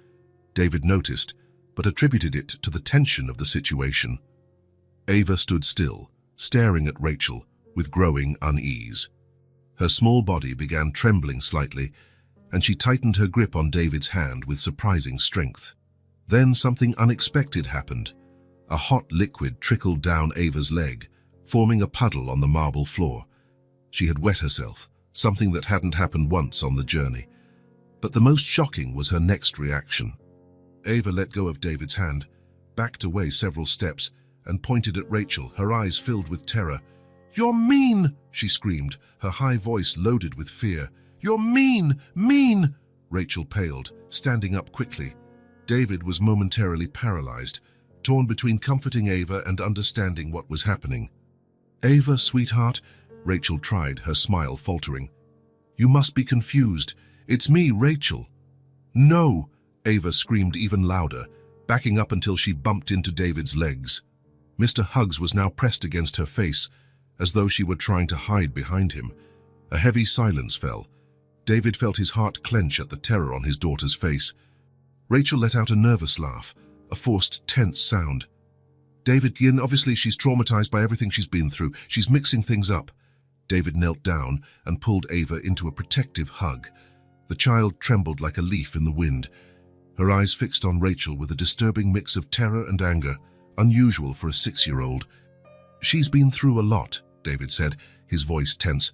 David noticed, but attributed it to the tension of the situation. Ava stood still, staring at Rachel with growing unease. Her small body began trembling slightly, and she tightened her grip on David's hand with surprising strength. Then something unexpected happened. A hot liquid trickled down Ava's leg, forming a puddle on the marble floor. She had wet herself, something that hadn't happened once on the journey. But the most shocking was her next reaction. Ava let go of David's hand, backed away several steps, and pointed at Rachel, her eyes filled with terror. "You're mean!" she screamed, her high voice loaded with fear. "You're mean! Mean!" Rachel paled, standing up quickly. David was momentarily paralyzed, torn between comforting Ava and understanding what was happening. "Ava, sweetheart," Rachel tried, her smile faltering. "You must be confused. It's me, Rachel." "No!" Ava screamed even louder, backing up until she bumped into David's legs. Mr. Huggs was now pressed against her face, as though she were trying to hide behind him. A heavy silence fell. David felt his heart clench at the terror on his daughter's face. Rachel let out a nervous laugh, a forced, tense sound. "David, obviously she's traumatized by everything she's been through. She's mixing things up." David knelt down and pulled Ava into a protective hug. The child trembled like a leaf in the wind, her eyes fixed on Rachel with a disturbing mix of terror and anger, unusual for a 6-year-old. "She's been through a lot," David said, his voice tense.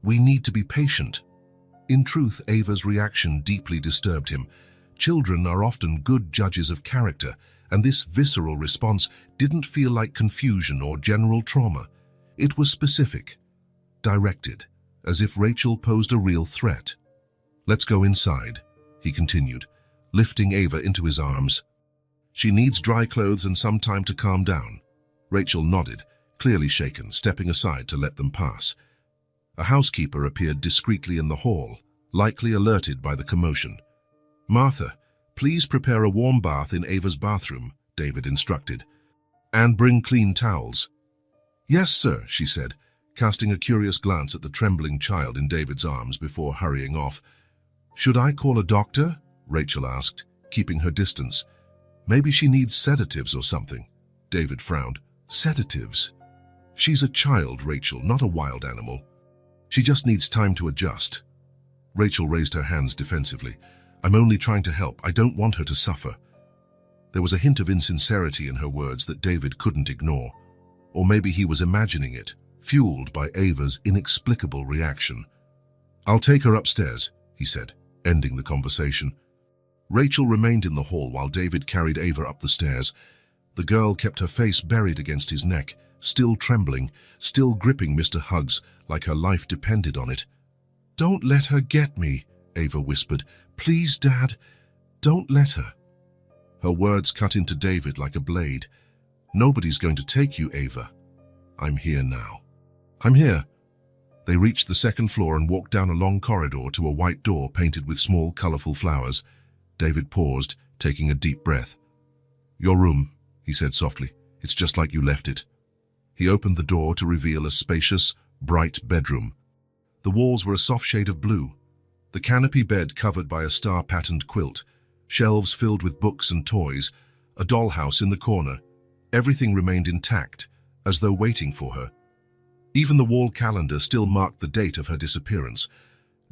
"We need to be patient." In truth, Ava's reaction deeply disturbed him. Children are often good judges of character, and this visceral response didn't feel like confusion or general trauma. It was specific, directed, as if Rachel posed a real threat. "Let's go inside," he continued, lifting Ava into his arms. "She needs dry clothes and some time to calm down." Rachel nodded, clearly shaken, stepping aside to let them pass. A housekeeper appeared discreetly in the hall, likely alerted by the commotion. "Martha, please prepare a warm bath in Ava's bathroom," David instructed. "And bring clean towels." "Yes, sir," she said, casting a curious glance at the trembling child in David's arms before hurrying off. "Should I call a doctor?" Rachel asked, keeping her distance. "Maybe she needs sedatives or something." David frowned. "Sedatives? She's a child, Rachel, not a wild animal. She just needs time to adjust." Rachel raised her hands defensively. "I'm only trying to help. I don't want her to suffer." There was a hint of insincerity in her words that David couldn't ignore. Or maybe he was imagining it, fueled by Ava's inexplicable reaction. "I'll take her upstairs," he said, ending the conversation. Rachel remained in the hall while David carried Ava up the stairs. The girl kept her face buried against his neck, still trembling, still gripping Mr. Huggs like her life depended on it. "Don't let her get me," Ava whispered. "Please, Dad, don't let her." Her words cut into David like a blade. "Nobody's going to take you, Ava. I'm here now." "I'm here." They reached the second floor and walked down a long corridor to a white door painted with small, colorful flowers. David paused, taking a deep breath. "Your room," he said softly. "It's just like you left it." He opened the door to reveal a spacious, bright bedroom. The walls were a soft shade of blue. The canopy bed covered by a star-patterned quilt, shelves filled with books and toys, a dollhouse in the corner. Everything remained intact, as though waiting for her. Even the wall calendar still marked the date of her disappearance.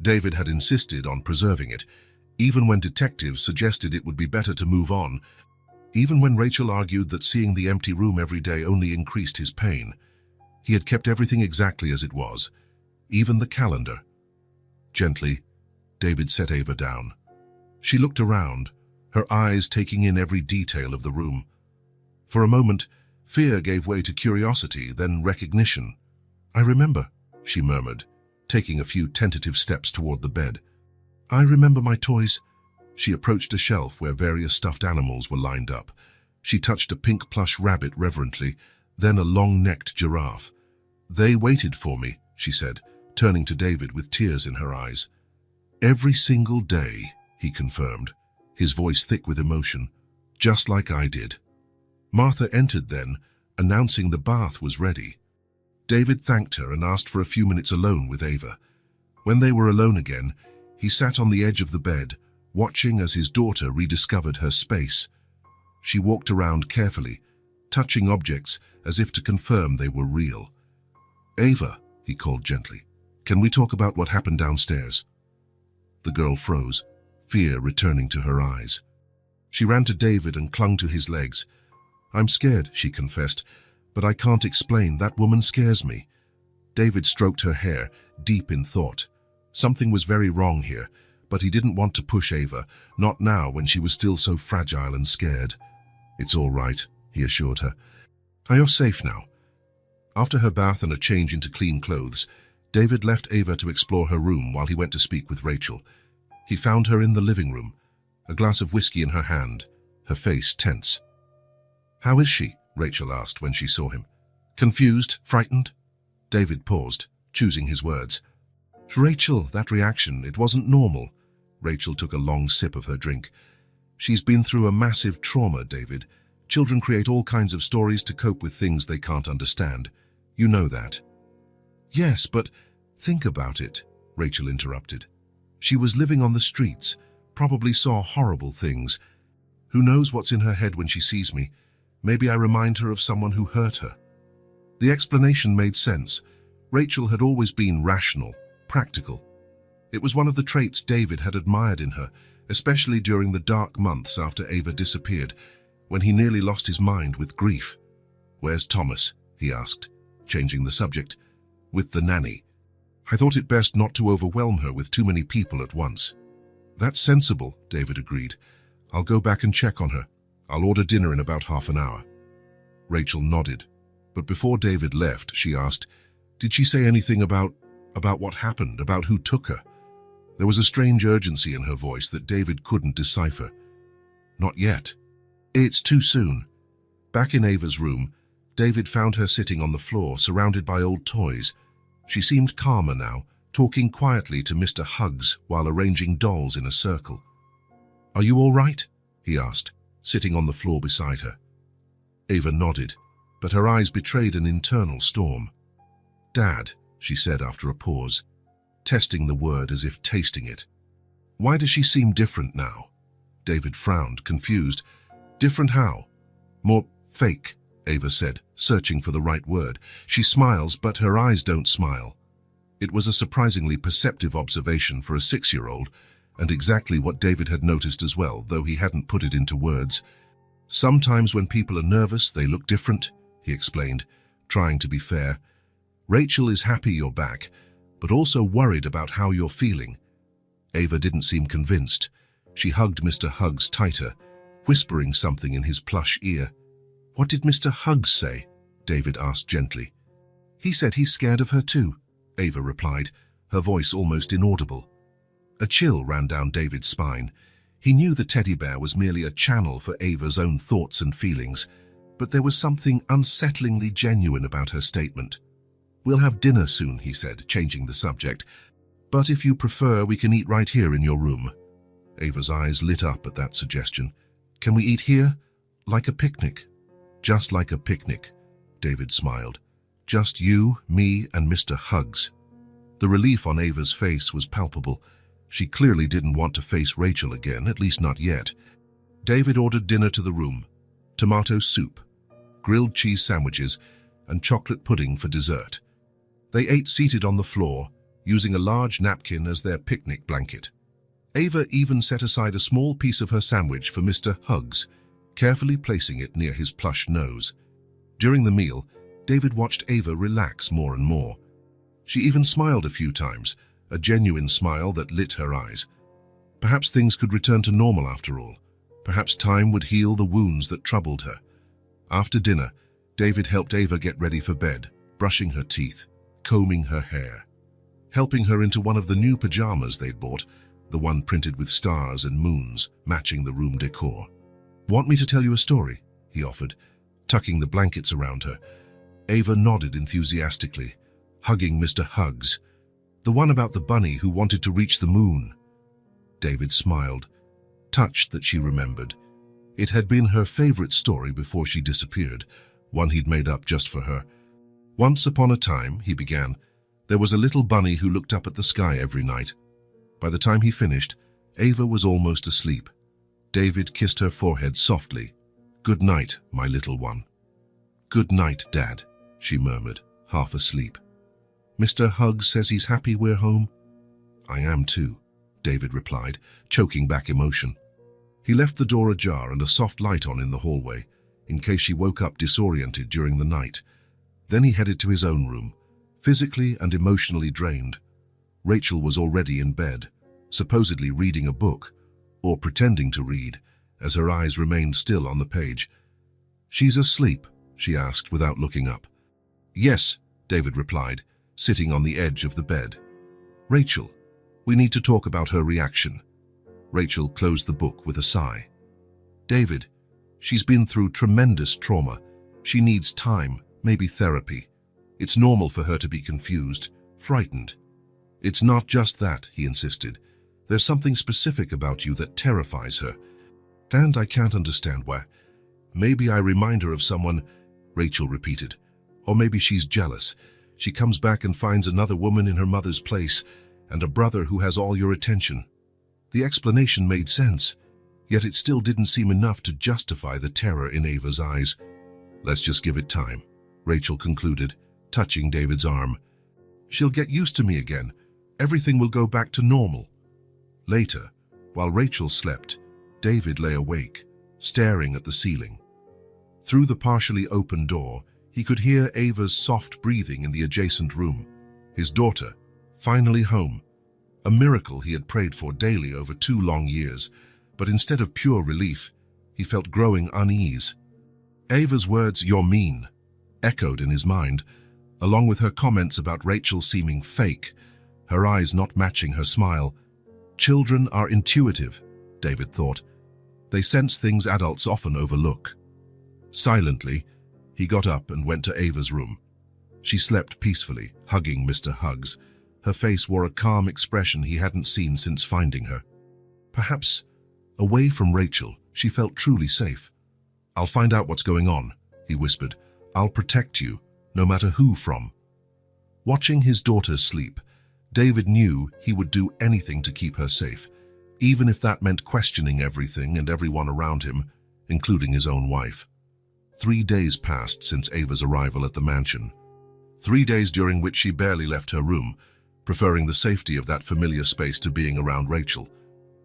David had insisted on preserving it, even when detectives suggested it would be better to move on, even when Rachel argued that seeing the empty room every day only increased his pain. He had kept everything exactly as it was, even the calendar. Gently, David set Ava down. She looked around, her eyes taking in every detail of the room. For a moment, fear gave way to curiosity, then recognition. "I remember," she murmured, taking a few tentative steps toward the bed. "I remember my toys." She approached a shelf where various stuffed animals were lined up. She touched a pink plush rabbit reverently, then a long-necked giraffe. "They waited for me," she said, turning to David with tears in her eyes. "Every single day," he confirmed, his voice thick with emotion, "just like I did." Martha entered then, announcing the bath was ready. David thanked her and asked for a few minutes alone with Ava. When they were alone again, he sat on the edge of the bed, watching as his daughter rediscovered her space. She walked around carefully, touching objects as if to confirm they were real. "Ava," he called gently, "can we talk about what happened downstairs?" The girl froze, fear returning to her eyes. She ran to David and clung to his legs. "I'm scared," she confessed, "but I can't explain. That woman scares me." David stroked her hair, deep in thought. Something was very wrong here, but he didn't want to push Ava, not now when she was still so fragile and scared. "It's all right," he assured her. "You're safe now." After her bath and a change into clean clothes, David left Ava to explore her room while he went to speak with Rachel. He found her in the living room, a glass of whiskey in her hand, her face tense. "How is she?" Rachel asked when she saw him. "Confused? Frightened?" David paused, choosing his words. "Rachel, that reaction, it wasn't normal." Rachel took a long sip of her drink. "She's been through a massive trauma, David. Children create all kinds of stories to cope with things they can't understand. You know that." "Yes, but think about it," Rachel interrupted. "She was living on the streets, probably saw horrible things. Who knows what's in her head when she sees me? Maybe I remind her of someone who hurt her." The explanation made sense. Rachel had always been rational, practical. It was one of the traits David had admired in her, especially during the dark months after Ava disappeared, when he nearly lost his mind with grief. "Where's Thomas?" he asked, changing the subject. "With the nanny. I thought it best not to overwhelm her with too many people at once." "That's sensible," David agreed. "I'll go back and check on her. I'll order dinner in about half an hour." Rachel nodded, but before David left, she asked, "Did she say anything about what happened, about who took her?" There was a strange urgency in her voice that David couldn't decipher. "Not yet. It's too soon." Back in Ava's room, David found her sitting on the floor, surrounded by old toys. She seemed calmer now, talking quietly to Mr. Huggs while arranging dolls in a circle. "Are you all right?" he asked, sitting on the floor beside her. Ava nodded, but her eyes betrayed an internal storm. "Dad," she said after a pause, testing the word as if tasting it. "Why does she seem different now?" David frowned, confused. "Different how?" "More fake," Ava said, searching for the right word. "She smiles, but her eyes don't smile." It was a surprisingly perceptive observation for a 6-year-old, and exactly what David had noticed as well, though he hadn't put it into words. "Sometimes when people are nervous, they look different," he explained, trying to be fair. "Rachel is happy you're back, but also worried about how you're feeling." Ava didn't seem convinced. She hugged Mr. Huggs tighter, whispering something in his plush ear. "What did Mr. Huggs say?" David asked gently. "He said he's scared of her too," Ava replied, her voice almost inaudible. A chill ran down David's spine. He knew the teddy bear was merely a channel for Ava's own thoughts and feelings, but there was something unsettlingly genuine about her statement. "We'll have dinner soon," he said, changing the subject. "But if you prefer, we can eat right here in your room." Ava's eyes lit up at that suggestion. "Can we eat here? Like a picnic?" "Just like a picnic," David smiled. "Just you, me, and Mr. Huggs." The relief on Ava's face was palpable. She clearly didn't want to face Rachel again, at least not yet. David ordered dinner to the room: tomato soup, grilled cheese sandwiches, and chocolate pudding for dessert. They ate seated on the floor, using a large napkin as their picnic blanket. Ava even set aside a small piece of her sandwich for Mr. Huggs, carefully placing it near his plush nose. During the meal, David watched Ava relax more and more. She even smiled a few times, a genuine smile that lit her eyes. Perhaps things could return to normal after all. Perhaps time would heal the wounds that troubled her. After dinner, David helped Ava get ready for bed, brushing her teeth, combing her hair, helping her into one of the new pajamas they'd bought, the one printed with stars and moons, matching the room decor. "Want me to tell you a story?" he offered, tucking the blankets around her. Ava nodded enthusiastically, hugging Mr. Huggs. "The one about the bunny who wanted to reach the moon." David smiled, touched that she remembered. It had been her favorite story before she disappeared, one he'd made up just for her. "Once upon a time," he began, "there was a little bunny who looked up at the sky every night." By the time he finished, Ava was almost asleep. David kissed her forehead softly. "Good night, my little one." "Good night, Dad," she murmured, half asleep. "Mr. Huggs says he's happy we're home?" "I am too," David replied, choking back emotion. He left the door ajar and a soft light on in the hallway, in case she woke up disoriented during the night. Then he headed to his own room, physically and emotionally drained. Rachel was already in bed, supposedly reading a book, or pretending to read, as her eyes remained still on the page. "She's asleep?" she asked without looking up. "Yes," David replied, sitting on the edge of the bed. "Rachel, we need to talk about her reaction." Rachel closed the book with a sigh. "David, she's been through tremendous trauma. She needs time, maybe therapy. It's normal for her to be confused, frightened." "It's not just that," he insisted. "There's something specific about you that terrifies her. And I can't understand why. Maybe I remind her of someone," Rachel repeated. "Or maybe she's jealous. She comes back and finds another woman in her mother's place, and a brother who has all your attention." The explanation made sense, yet it still didn't seem enough to justify the terror in Ava's eyes. "Let's just give it time," Rachel concluded, touching David's arm. "She'll get used to me again. Everything will go back to normal." Later, while Rachel slept, David lay awake, staring at the ceiling. Through the partially open door, he could hear Ava's soft breathing in the adjacent room. His daughter, finally home. A miracle he had prayed for daily over 2 long years, but instead of pure relief, he felt growing unease. Ava's words, "You're mean," echoed in his mind, along with her comments about Rachel seeming fake, her eyes not matching her smile. Children are intuitive, David thought. They sense things adults often overlook. Silently, he got up and went to Ava's room. She slept peacefully, hugging Mr. Huggs. Her face wore a calm expression he hadn't seen since finding her. Perhaps, away from Rachel, she felt truly safe. "I'll find out what's going on," he whispered. "I'll protect you, no matter who from." Watching his daughter sleep, David knew he would do anything to keep her safe, even if that meant questioning everything and everyone around him, including his own wife. 3 days passed since Ava's arrival at the mansion. 3 days during which she barely left her room, preferring the safety of that familiar space to being around Rachel.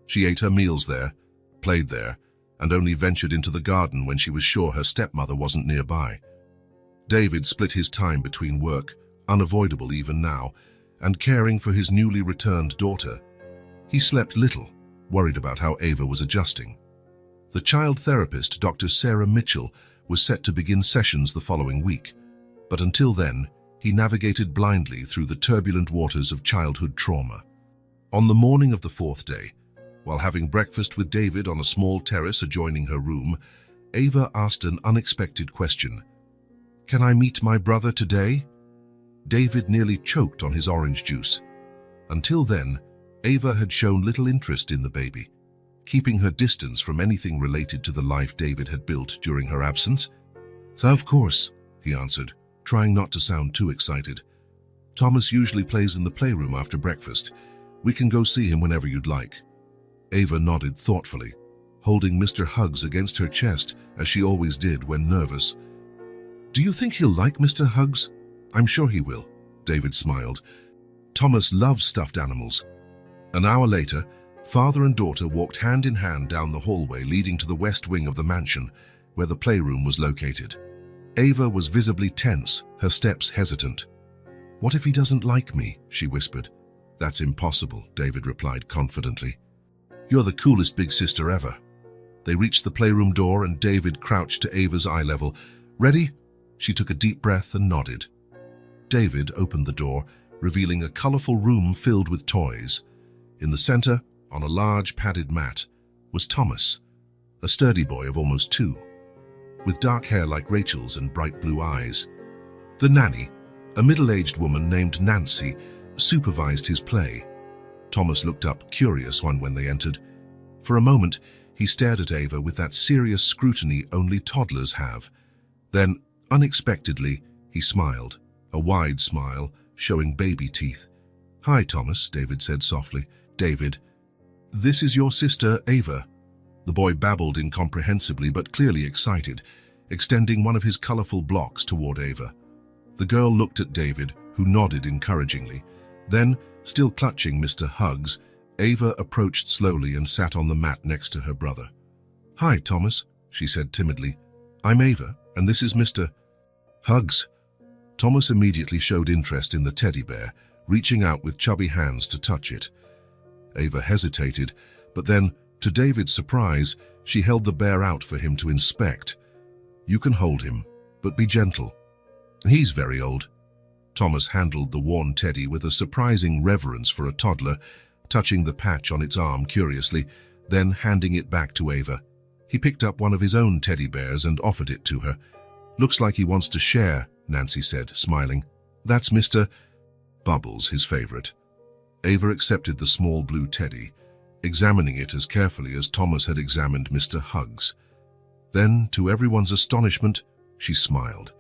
She ate her meals there, played there, and only ventured into the garden when she was sure her stepmother wasn't nearby. David split his time between work, unavoidable even now, and caring for his newly returned daughter. He slept little, worried about how Ava was adjusting. The child therapist, Dr. Sarah Mitchell, was set to begin sessions the following week, but until then, he navigated blindly through the turbulent waters of childhood trauma. On the morning of the fourth day, while having breakfast with David on a small terrace adjoining her room, Ava asked an unexpected question. "Can I meet my brother today?" David nearly choked on his orange juice. Until then, Ava had shown little interest in the baby, keeping her distance from anything related to the life David had built during her absence. "So of course," he answered, trying not to sound too excited. "Thomas usually plays in the playroom after breakfast. We can go see him whenever you'd like." Ava nodded thoughtfully, holding Mr. Hugs against her chest as she always did when nervous. "Do you think he'll like Mr. Hugs?" "I'm sure he will," David smiled. "Thomas loves stuffed animals." An hour later, father and daughter walked hand in hand down the hallway leading to the west wing of the mansion, where the playroom was located. Ava was visibly tense, her steps hesitant. "What if he doesn't like me?" she whispered. "That's impossible," David replied confidently. "You're the coolest big sister ever." They reached the playroom door and David crouched to Ava's eye level. "Ready?" She took a deep breath and nodded. David opened the door, revealing a colorful room filled with toys. In the center, on a large padded mat, was Thomas, a sturdy boy of almost 2, with dark hair like Rachel's and bright blue eyes. The nanny, a middle-aged woman named Nancy, supervised his play. Thomas looked up, curious when they entered. For a moment, he stared at Ava with that serious scrutiny only toddlers have. Then, unexpectedly, he smiled, a wide smile, showing baby teeth. "Hi, Thomas," David said softly. "David, this is your sister, Ava." The boy babbled incomprehensibly but clearly excited, extending one of his colorful blocks toward Ava. The girl looked at David, who nodded encouragingly. Then, still clutching Mr. Hugs, Ava approached slowly and sat on the mat next to her brother. "Hi, Thomas," she said timidly. "I'm Ava, and this is Mr. Hugs." Thomas immediately showed interest in the teddy bear, reaching out with chubby hands to touch it. Ava hesitated, but then, to David's surprise, she held the bear out for him to inspect. "You can hold him, but be gentle. He's very old." Thomas handled the worn teddy with a surprising reverence for a toddler, touching the patch on its arm curiously, then handing it back to Ava. He picked up one of his own teddy bears and offered it to her. "Looks like he wants to share," Nancy said, smiling. "That's Mr. Bubbles, his favorite." Ava accepted the small blue teddy, examining it as carefully as Thomas had examined Mr. Hugs. Then, to everyone's astonishment, she smiled,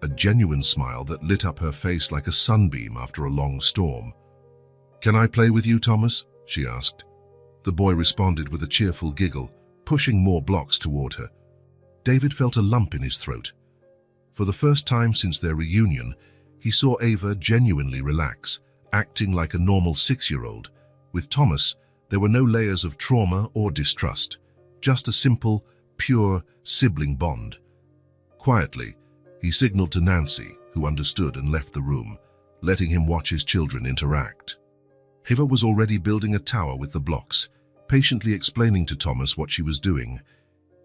a genuine smile that lit up her face like a sunbeam after a long storm. "Can I play with you, Thomas?" she asked. The boy responded with a cheerful giggle, pushing more blocks toward her. David felt a lump in his throat. For the first time since their reunion, he saw Ava genuinely relax, acting like a normal 6-year-old. With Thomas, there were no layers of trauma or distrust, just a simple, pure sibling bond. Quietly, he signaled to Nancy, who understood and left the room, letting him watch his children interact. Ava was already building a tower with the blocks, patiently explaining to Thomas what she was doing.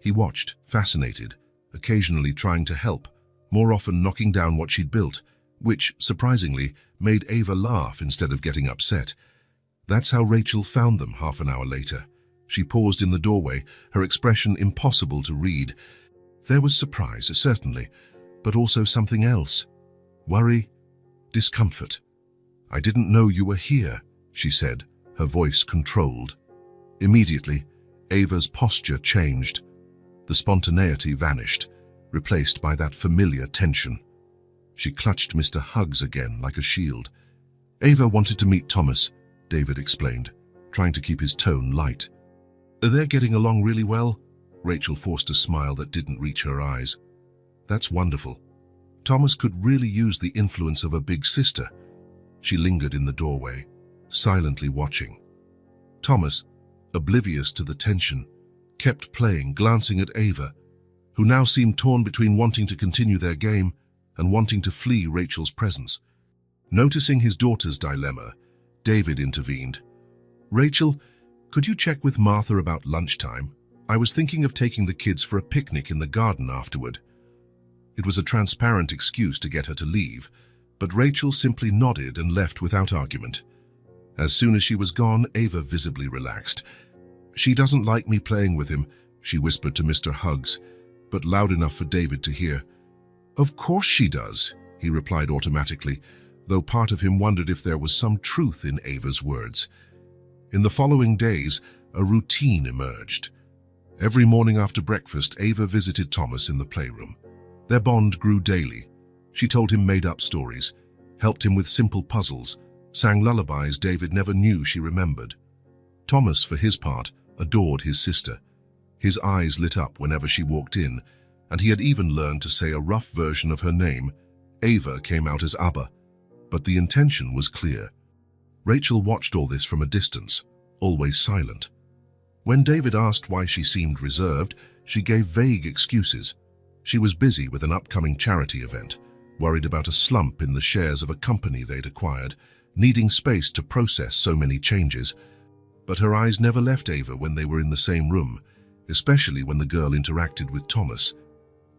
He watched, fascinated, occasionally trying to help, more often knocking down what she'd built, which, surprisingly, made Ava laugh instead of getting upset. That's how Rachel found them half an hour later. She paused in the doorway, her expression impossible to read. There was surprise, certainly, but also something else. Worry, discomfort. "I didn't know you were here," she said, her voice controlled. Immediately, Ava's posture changed. The spontaneity vanished, replaced by that familiar tension. She clutched Mr. Hugs again like a shield. "Ava wanted to meet Thomas," David explained, trying to keep his tone light. "They're getting along really well?" Rachel forced a smile that didn't reach her eyes. "That's wonderful. Thomas could really use the influence of a big sister." She lingered in the doorway, silently watching. Thomas, oblivious to the tension, kept playing, glancing at Ava, who now seemed torn between wanting to continue their game and wanting to flee Rachel's presence. Noticing his daughter's dilemma, David intervened. "Rachel, could you check with Martha about lunchtime? I was thinking of taking the kids for a picnic in the garden afterward." It was a transparent excuse to get her to leave, but Rachel simply nodded and left without argument. As soon as she was gone, Ava visibly relaxed. "She doesn't like me playing with him," she whispered to Mr. Huggs, but loud enough for David to hear. "Of course she does," he replied automatically, though part of him wondered if there was some truth in Ava's words. In the following days, a routine emerged. Every morning after breakfast, Ava visited Thomas in the playroom. Their bond grew daily. She told him made-up stories, helped him with simple puzzles, sang lullabies David never knew she remembered. Thomas, for his part, adored his sister. His eyes lit up whenever she walked in, and he had even learned to say a rough version of her name. Ava came out as Abba, but the intention was clear. Rachel watched all this from a distance, always silent. When David asked why she seemed reserved, she gave vague excuses. She was busy with an upcoming charity event, worried about a slump in the shares of a company they'd acquired, needing space to process so many changes. But her eyes never left Ava when they were in the same room, especially when the girl interacted with Thomas.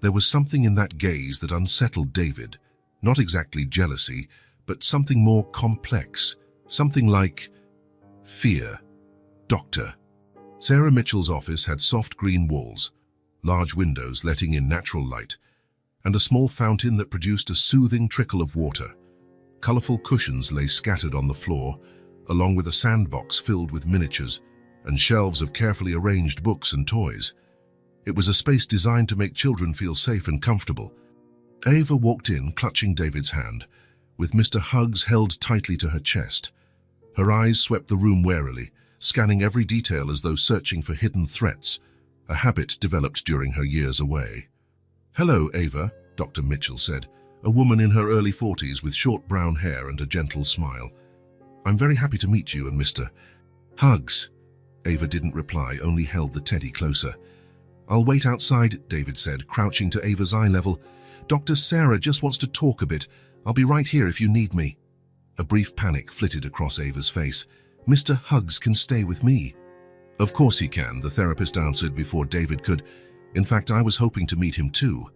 There was something in that gaze that unsettled David, not exactly jealousy, but something more complex, something like fear. Doctor. Sarah Mitchell's office had soft green walls, large windows letting in natural light, and a small fountain that produced a soothing trickle of water. Colorful cushions lay scattered on the floor, along with a sandbox filled with miniatures and shelves of carefully arranged books and toys. It was a space designed to make children feel safe and comfortable. Ava walked in, clutching David's hand, with Mr. Huggs held tightly to her chest. Her eyes swept the room warily, scanning every detail as though searching for hidden threats, a habit developed during her years away. "Hello, Ava," Dr. Mitchell said, a woman in her early 40s with short brown hair and a gentle smile. "I'm very happy to meet you and Mr. Huggs." Ava didn't reply, only held the teddy closer. "I'll wait outside," David said, crouching to Ava's eye level. "Dr. Sarah just wants to talk a bit. I'll be right here if you need me." A brief panic flitted across Ava's face. "Mr. Huggs can stay with me." "Of course he can," the therapist answered before David could. "In fact, I was hoping to meet him too.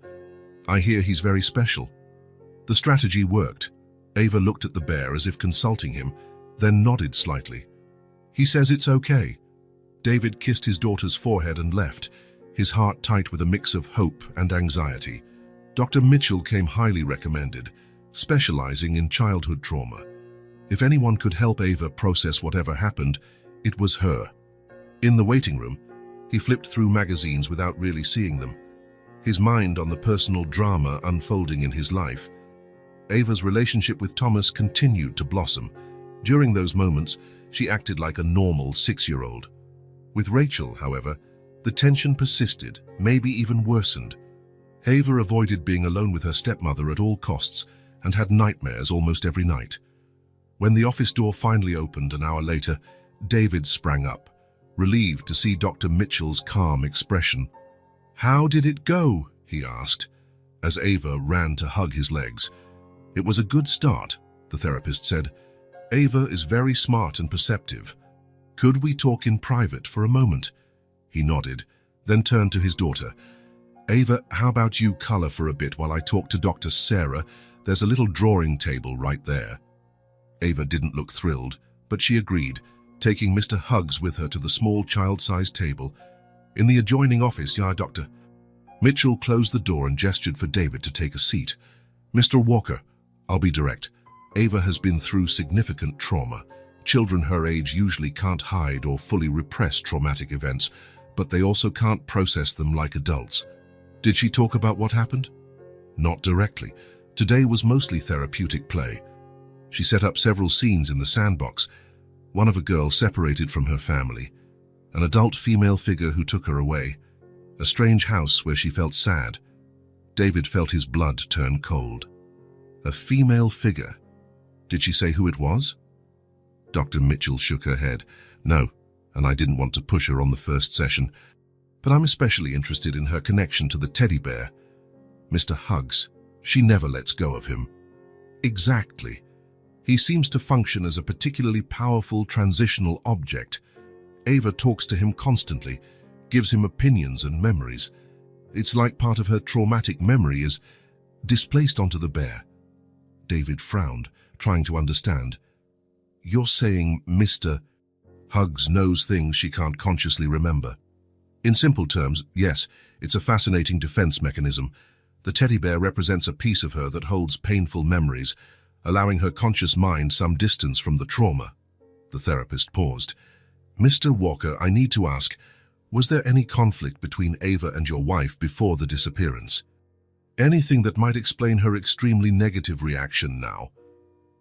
I hear he's very special." The strategy worked. Ava looked at the bear as if consulting him, then nodded slightly. "He says it's okay." David kissed his daughter's forehead and left, his heart tight with a mix of hope and anxiety. Dr. Mitchell came highly recommended, specializing in childhood trauma. If anyone could help Ava process whatever happened, it was her. In the waiting room, he flipped through magazines without really seeing them, his mind on the personal drama unfolding in his life. Ava's relationship with Thomas continued to blossom. During those moments, she acted like a normal 6-year-old. With Rachel, however, the tension persisted, maybe even worsened. Ava avoided being alone with her stepmother at all costs and had nightmares almost every night. When the office door finally opened an hour later, David sprang up, relieved to see Dr. Mitchell's calm expression. "How did it go?" he asked, as Ava ran to hug his legs. "It was a good start," the therapist said. "Ava is very smart and perceptive. Could we talk in private for a moment?" He nodded, then turned to his daughter. "Ava, how about you color for a bit while I talk to Dr. Sarah? There's a little drawing table right there." Ava didn't look thrilled, but she agreed, taking Mr. Huggs with her to the small child-sized table. "In the adjoining office, yeah, Doctor." Mitchell closed the door and gestured for David to take a seat. "Mr. Walker, I'll be direct. Ava has been through significant trauma. Children her age usually can't hide or fully repress traumatic events, but they also can't process them like adults." "Did she talk about what happened?" "Not directly. Today was mostly therapeutic play. She set up several scenes in the sandbox. One of a girl separated from her family, an adult female figure who took her away, a strange house where she felt sad." David felt his blood turn cold. A female figure. Did she say who it was? Dr. Mitchell shook her head. "No, and I didn't want to push her on the first session, but I'm especially interested in her connection to the teddy bear." "Mr. Huggs," She never lets go of him. Exactly. He seems to function as a particularly powerful transitional object. Ava talks to him constantly, gives him opinions and memories. It's like part of her traumatic memory is displaced onto the bear. David frowned, trying to understand. You're saying Mr. Hugs knows things she can't consciously remember. In simple terms, yes, it's a fascinating defense mechanism. The teddy bear represents a piece of her that holds painful memories, allowing her conscious mind some distance from the trauma. The therapist paused. Mr. Walker, I need to ask, was there any conflict between Ava and your wife before the disappearance? Anything that might explain her extremely negative reaction now?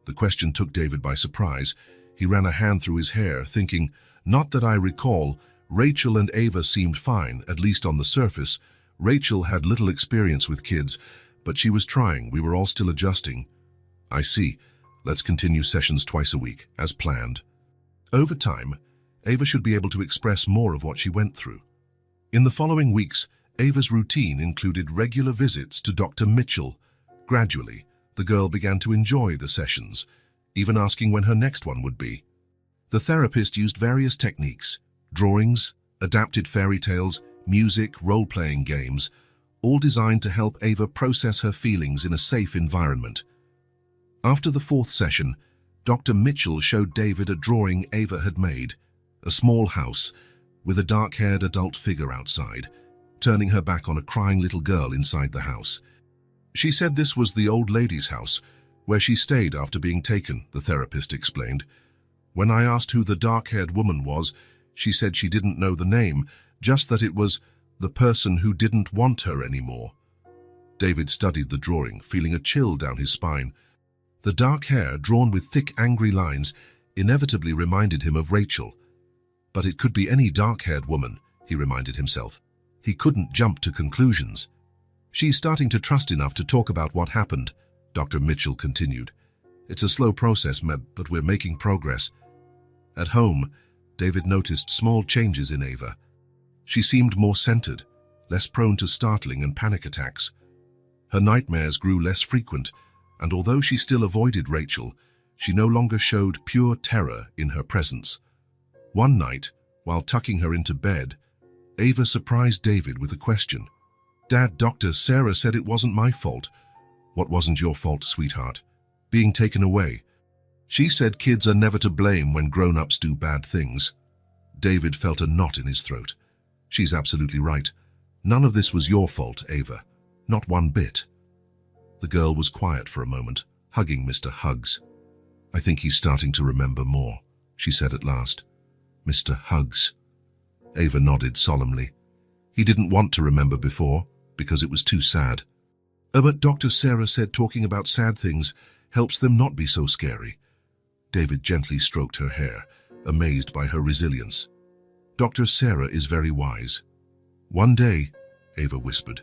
The question took David by surprise. He ran a hand through his hair, thinking, not that I recall. Rachel and Ava seemed fine, at least on the surface. Rachel had little experience with kids, but she was trying. We were all still adjusting. I see. Let's continue sessions twice a week, as planned. Over time, Ava should be able to express more of what she went through. In the following weeks, Ava's routine included regular visits to Dr. Mitchell. Gradually, the girl began to enjoy the sessions, even asking when her next one would be. The therapist used various techniques, drawings, adapted fairy tales, music, role-playing games, all designed to help Ava process her feelings in a safe environment. After the fourth session, Dr. Mitchell showed David a drawing Ava had made, a small house with a dark-haired adult figure outside, turning her back on a crying little girl inside the house. She said this was the old lady's house, where she stayed after being taken, the therapist explained. When I asked who the dark-haired woman was, she said she didn't know the name, just that it was the person who didn't want her anymore. David studied the drawing, feeling a chill down his spine. The dark hair, drawn with thick, angry lines, inevitably reminded him of Rachel. But it could be any dark-haired woman, he reminded himself. He couldn't jump to conclusions. She's starting to trust enough to talk about what happened, Dr. Mitchell continued. It's a slow process, but we're making progress. At home, David noticed small changes in Ava. She seemed more centered, less prone to startling and panic attacks. Her nightmares grew less frequent, and although she still avoided Rachel, she no longer showed pure terror in her presence. One night, while tucking her into bed, Ava surprised David with a question. Dad, Dr. Sarah said it wasn't my fault. What wasn't your fault, sweetheart? Being taken away. She said kids are never to blame when grown-ups do bad things. David felt a knot in his throat. She's absolutely right. None of this was your fault, Ava. Not one bit. The girl was quiet for a moment, hugging Mr. Hugs. I think he's starting to remember more, she said at last. Mr. Hugs. Ava nodded solemnly. He didn't want to remember before, because it was too sad. But Dr. Sarah said talking about sad things helps them not be so scary. David gently stroked her hair, amazed by her resilience. Dr. Sarah is very wise. One day, Ava whispered,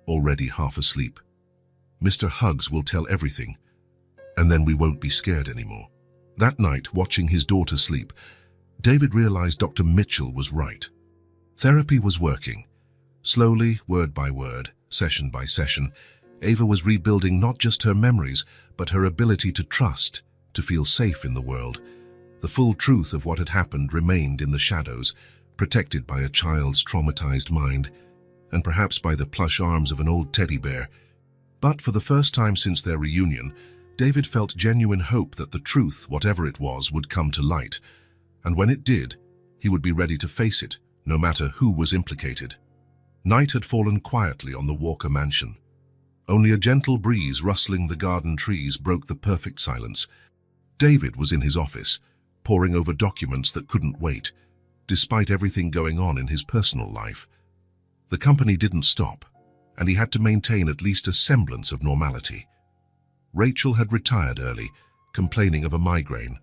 already half asleep, Mr. Hugs will tell everything, and then we won't be scared anymore. That night, watching his daughter sleep, David realized Dr. Mitchell was right. Therapy was working. Slowly, word by word, session by session, Ava was rebuilding not just her memories, but her ability to trust, to feel safe in the world. The full truth of what had happened remained in the shadows, protected by a child's traumatized mind, and perhaps by the plush arms of an old teddy bear. But for the first time since their reunion, David felt genuine hope that the truth, whatever it was, would come to light. And when it did, he would be ready to face it, no matter who was implicated. Night had fallen quietly on the Walker mansion. Only a gentle breeze rustling the garden trees broke the perfect silence. David was in his office, poring over documents that couldn't wait, despite everything going on in his personal life. The company didn't stop, and he had to maintain at least a semblance of normality. Rachel had retired early, complaining of a migraine.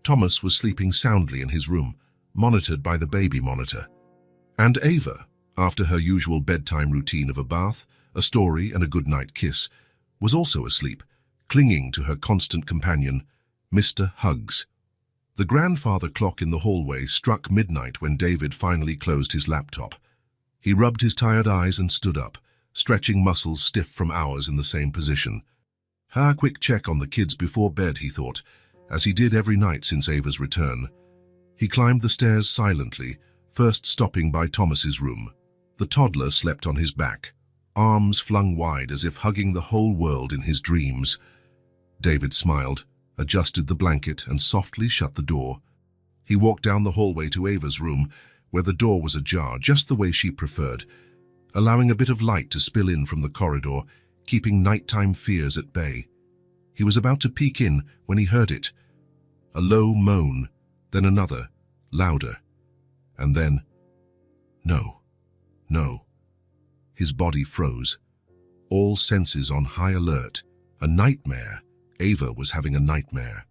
Thomas was sleeping soundly in his room, monitored by the baby monitor. And Ava, after her usual bedtime routine of a bath, a story and a good-night kiss, was also asleep, clinging to her constant companion, Mr. Hugs. The grandfather clock in the hallway struck midnight when David finally closed his laptop. He rubbed his tired eyes and stood up, stretching muscles stiff from hours in the same position. Quick check on the kids before bed, he thought, as he did every night since Ava's return. He climbed the stairs silently, first stopping by Thomas's room. The toddler slept on his back, arms flung wide as if hugging the whole world in his dreams. David smiled, adjusted the blanket, and softly shut the door. He walked down the hallway to Ava's room, where the door was ajar, just the way she preferred, allowing a bit of light to spill in from the corridor, keeping nighttime fears at bay. He was about to peek in when he heard it. A low moan, then another, louder, and then, no. His body froze, all senses on high alert. A nightmare. Ava was having a nightmare.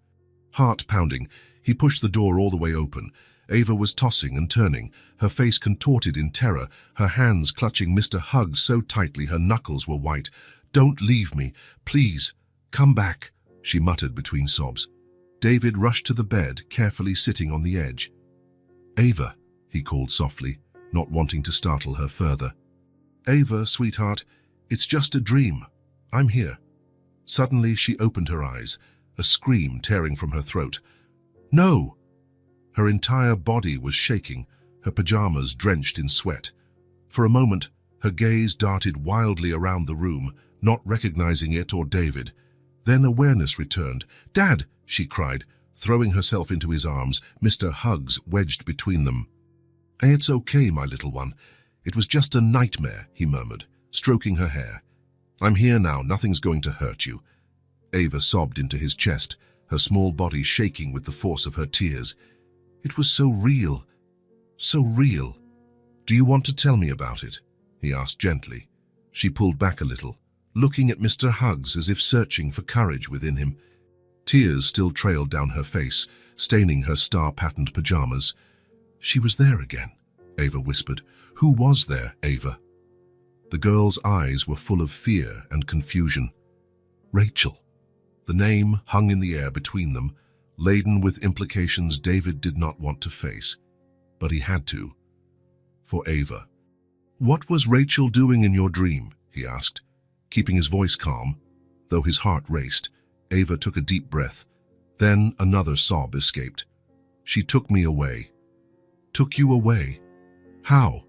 Heart pounding, he pushed the door all the way open. Ava was tossing and turning, her face contorted in terror, her hands clutching Mr. Huggs so tightly her knuckles were white. "Don't leave me, please, come back," she muttered between sobs. David rushed to the bed, carefully sitting on the edge. "Ava," he called softly, not wanting to startle her further. "Ava, sweetheart, it's just a dream. I'm here." Suddenly she opened her eyes, a scream tearing from her throat. "No!" Her entire body was shaking, her pajamas drenched in sweat. For a moment, her gaze darted wildly around the room, not recognizing it or David. Then awareness returned. "Dad!" she cried, throwing herself into his arms, Mr. Huggs wedged between them. "It's okay, my little one. It was just a nightmare," he murmured, stroking her hair. "I'm here now, nothing's going to hurt you." Ava sobbed into his chest, her small body shaking with the force of her tears. "It was so real, so real." "Do you want to tell me about it?" he asked gently. She pulled back a little, looking at Mr. Huggs as if searching for courage within him. Tears still trailed down her face, staining her star-patterned pajamas. "She was there again," Ava whispered. "Who was there, Ava?" The girl's eyes were full of fear and confusion. "Rachel." The name hung in the air between them, laden with implications David did not want to face. But he had to. For Ava. "What was Rachel doing in your dream?" he asked, keeping his voice calm, though his heart raced. Ava took a deep breath. Then another sob escaped. "She took me away." "Took you away? How?"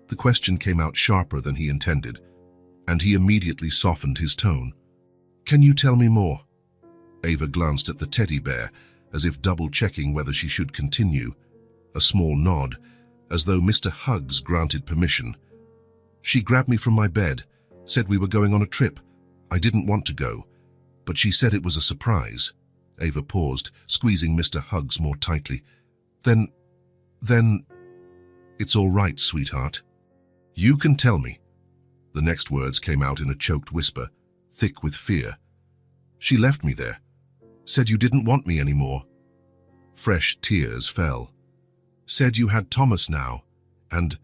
The question came out sharper than he intended, and he immediately softened his tone. "Can you tell me more?" Ava glanced at the teddy bear, as if double-checking whether she should continue. A small nod, as though Mr. Huggs granted permission. "She grabbed me from my bed, said we were going on a trip. I didn't want to go, but she said it was a surprise." Ava paused, squeezing Mr. Huggs more tightly. Then, "It's all right, sweetheart. You can tell me." The next words came out in a choked whisper, thick with fear. "She left me there. Said you didn't want me anymore." Fresh tears fell. "Said you had Thomas now, and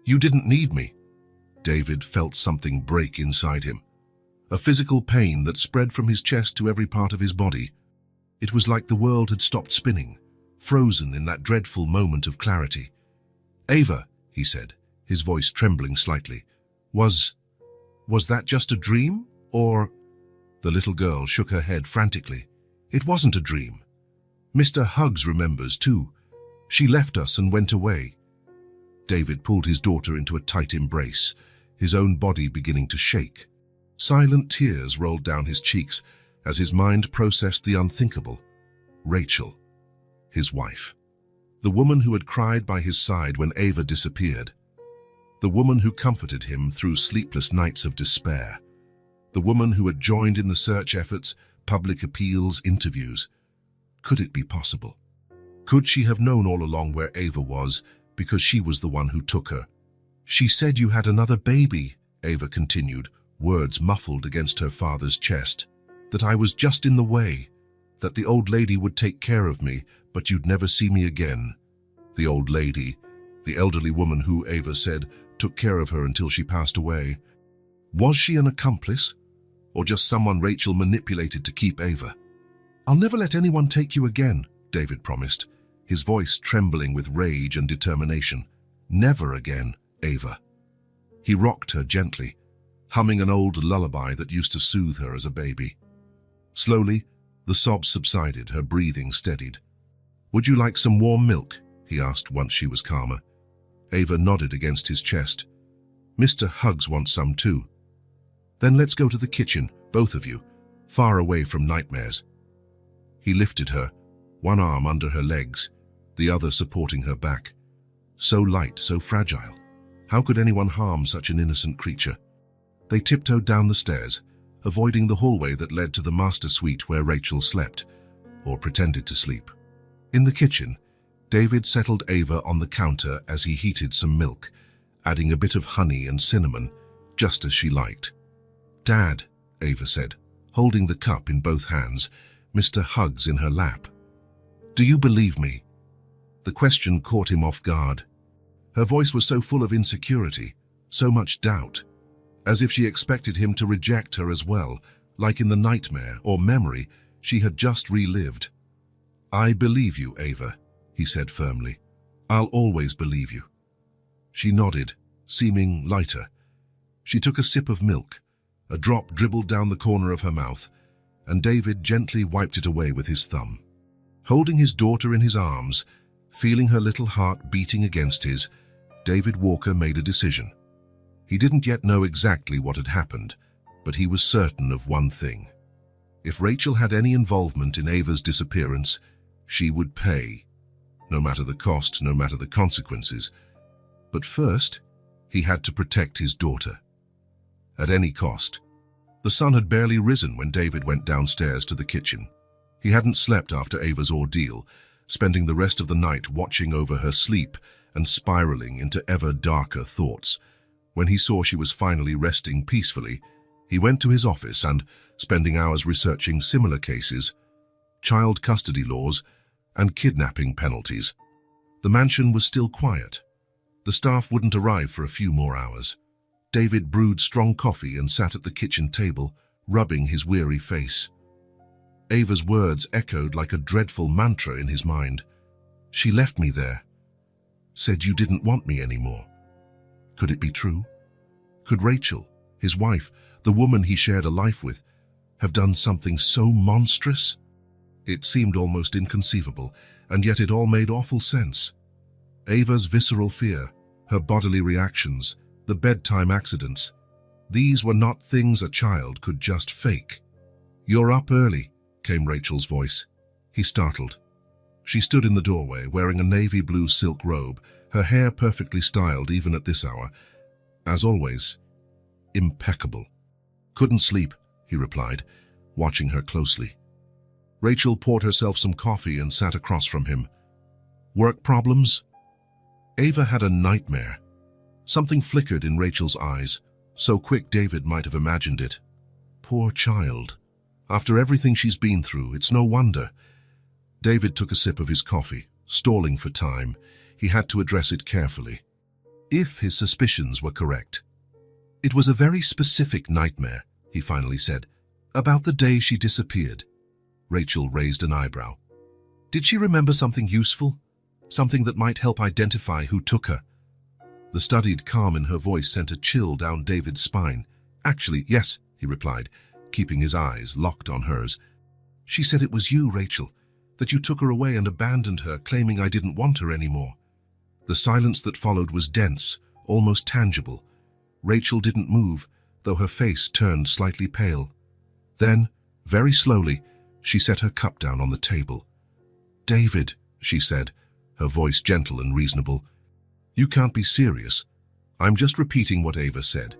you didn't need me." David felt something break inside him, a physical pain that spread from his chest to every part of his body. It was like the world had stopped spinning, frozen in that dreadful moment of clarity. "Ava," he said, his voice trembling slightly, Was that just a dream, or—" The little girl shook her head frantically. "It wasn't a dream. Mr. Huggs remembers too. She left us and went away." David pulled his daughter into a tight embrace, his own body beginning to shake. Silent tears rolled down his cheeks as his mind processed the unthinkable. Rachel, his wife. The woman who had cried by his side when Ava disappeared. The woman who comforted him through sleepless nights of despair. The woman who had joined in the search efforts, public appeals, interviews. Could it be possible? Could she have known all along where Ava was, because she was the one who took her? "She said you had another baby," Ava continued, words muffled against her father's chest. "That I was just in the way. That the old lady would take care of me, but you'd never see me again." The old lady, the elderly woman who, Ava said, took care of her until she passed away. Was she an accomplice, or just someone Rachel manipulated to keep Ava? "I'll never let anyone take you again," David promised, his voice trembling with rage and determination. "Never again, Ava." He rocked her gently, humming an old lullaby that used to soothe her as a baby. Slowly, the sobs subsided, her breathing steadied. "Would you like some warm milk?" he asked once she was calmer. Ava nodded against his chest. "Mr. Huggs wants some too." "Then let's go to the kitchen, both of you, far away from nightmares." He lifted her, one arm under her legs, the other supporting her back. So light, so fragile. How could anyone harm such an innocent creature? They tiptoed down the stairs, avoiding the hallway that led to the master suite where Rachel slept, or pretended to sleep. In the kitchen, David settled Ava on the counter as he heated some milk, adding a bit of honey and cinnamon, just as she liked. "Dad," Ava said, holding the cup in both hands, Mr. Huggs in her lap. "Do you believe me?" The question caught him off guard. Her voice was so full of insecurity, so much doubt, as if she expected him to reject her as well, like in the nightmare or memory she had just relived. "I believe you, Ava," he said firmly. "I'll always believe you." She nodded, seeming lighter. She took a sip of milk. A drop dribbled down the corner of her mouth, and David gently wiped it away with his thumb. Holding his daughter in his arms, feeling her little heart beating against his, David Walker made a decision. He didn't yet know exactly what had happened, but he was certain of one thing. If Rachel had any involvement in Ava's disappearance, she would pay. No matter the cost, no matter the consequences. But first, he had to protect his daughter. At any cost. The sun had barely risen when David went downstairs to the kitchen. He hadn't slept after Ava's ordeal, spending the rest of the night watching over her sleep and spiraling into ever darker thoughts. When he saw she was finally resting peacefully, he went to his office and, spending hours researching similar cases, child custody laws, and kidnapping penalties. The mansion was still quiet. The staff wouldn't arrive for a few more hours. David brewed strong coffee and sat at the kitchen table, rubbing his weary face. Ava's words echoed like a dreadful mantra in his mind. "She left me there. Said you didn't want me anymore." Could it be true? Could Rachel, his wife, the woman he shared a life with, have done something so monstrous? It seemed almost inconceivable, and yet it all made awful sense. Ava's visceral fear, her bodily reactions, the bedtime accidents, these were not things a child could just fake. "You're up early," came Rachel's voice. He startled. She stood in the doorway, wearing a navy blue silk robe, her hair perfectly styled even at this hour. As always, impeccable. "Couldn't sleep," he replied, watching her closely. Rachel poured herself some coffee and sat across from him. "Work problems?" Ava had a nightmare. Something flickered in Rachel's eyes, so quick David might have imagined it. Poor child. After everything she's been through, it's no wonder. David took a sip of his coffee, stalling for time. He had to address it carefully. If his suspicions were correct. "It was a very specific nightmare," he finally said, "about the day she disappeared." Rachel raised an eyebrow. "Did she remember something useful? Something that might help identify who took her?" The studied calm in her voice sent a chill down David's spine. "Actually, yes," he replied, keeping his eyes locked on hers. "She said it was you, Rachel, that you took her away and abandoned her, claiming I didn't want her anymore." The silence that followed was dense, almost tangible. Rachel didn't move, though her face turned slightly pale. Then, very slowly, she set her cup down on the table. "David," she said, her voice gentle and reasonable, "you can't be serious. I'm just repeating what Ava said."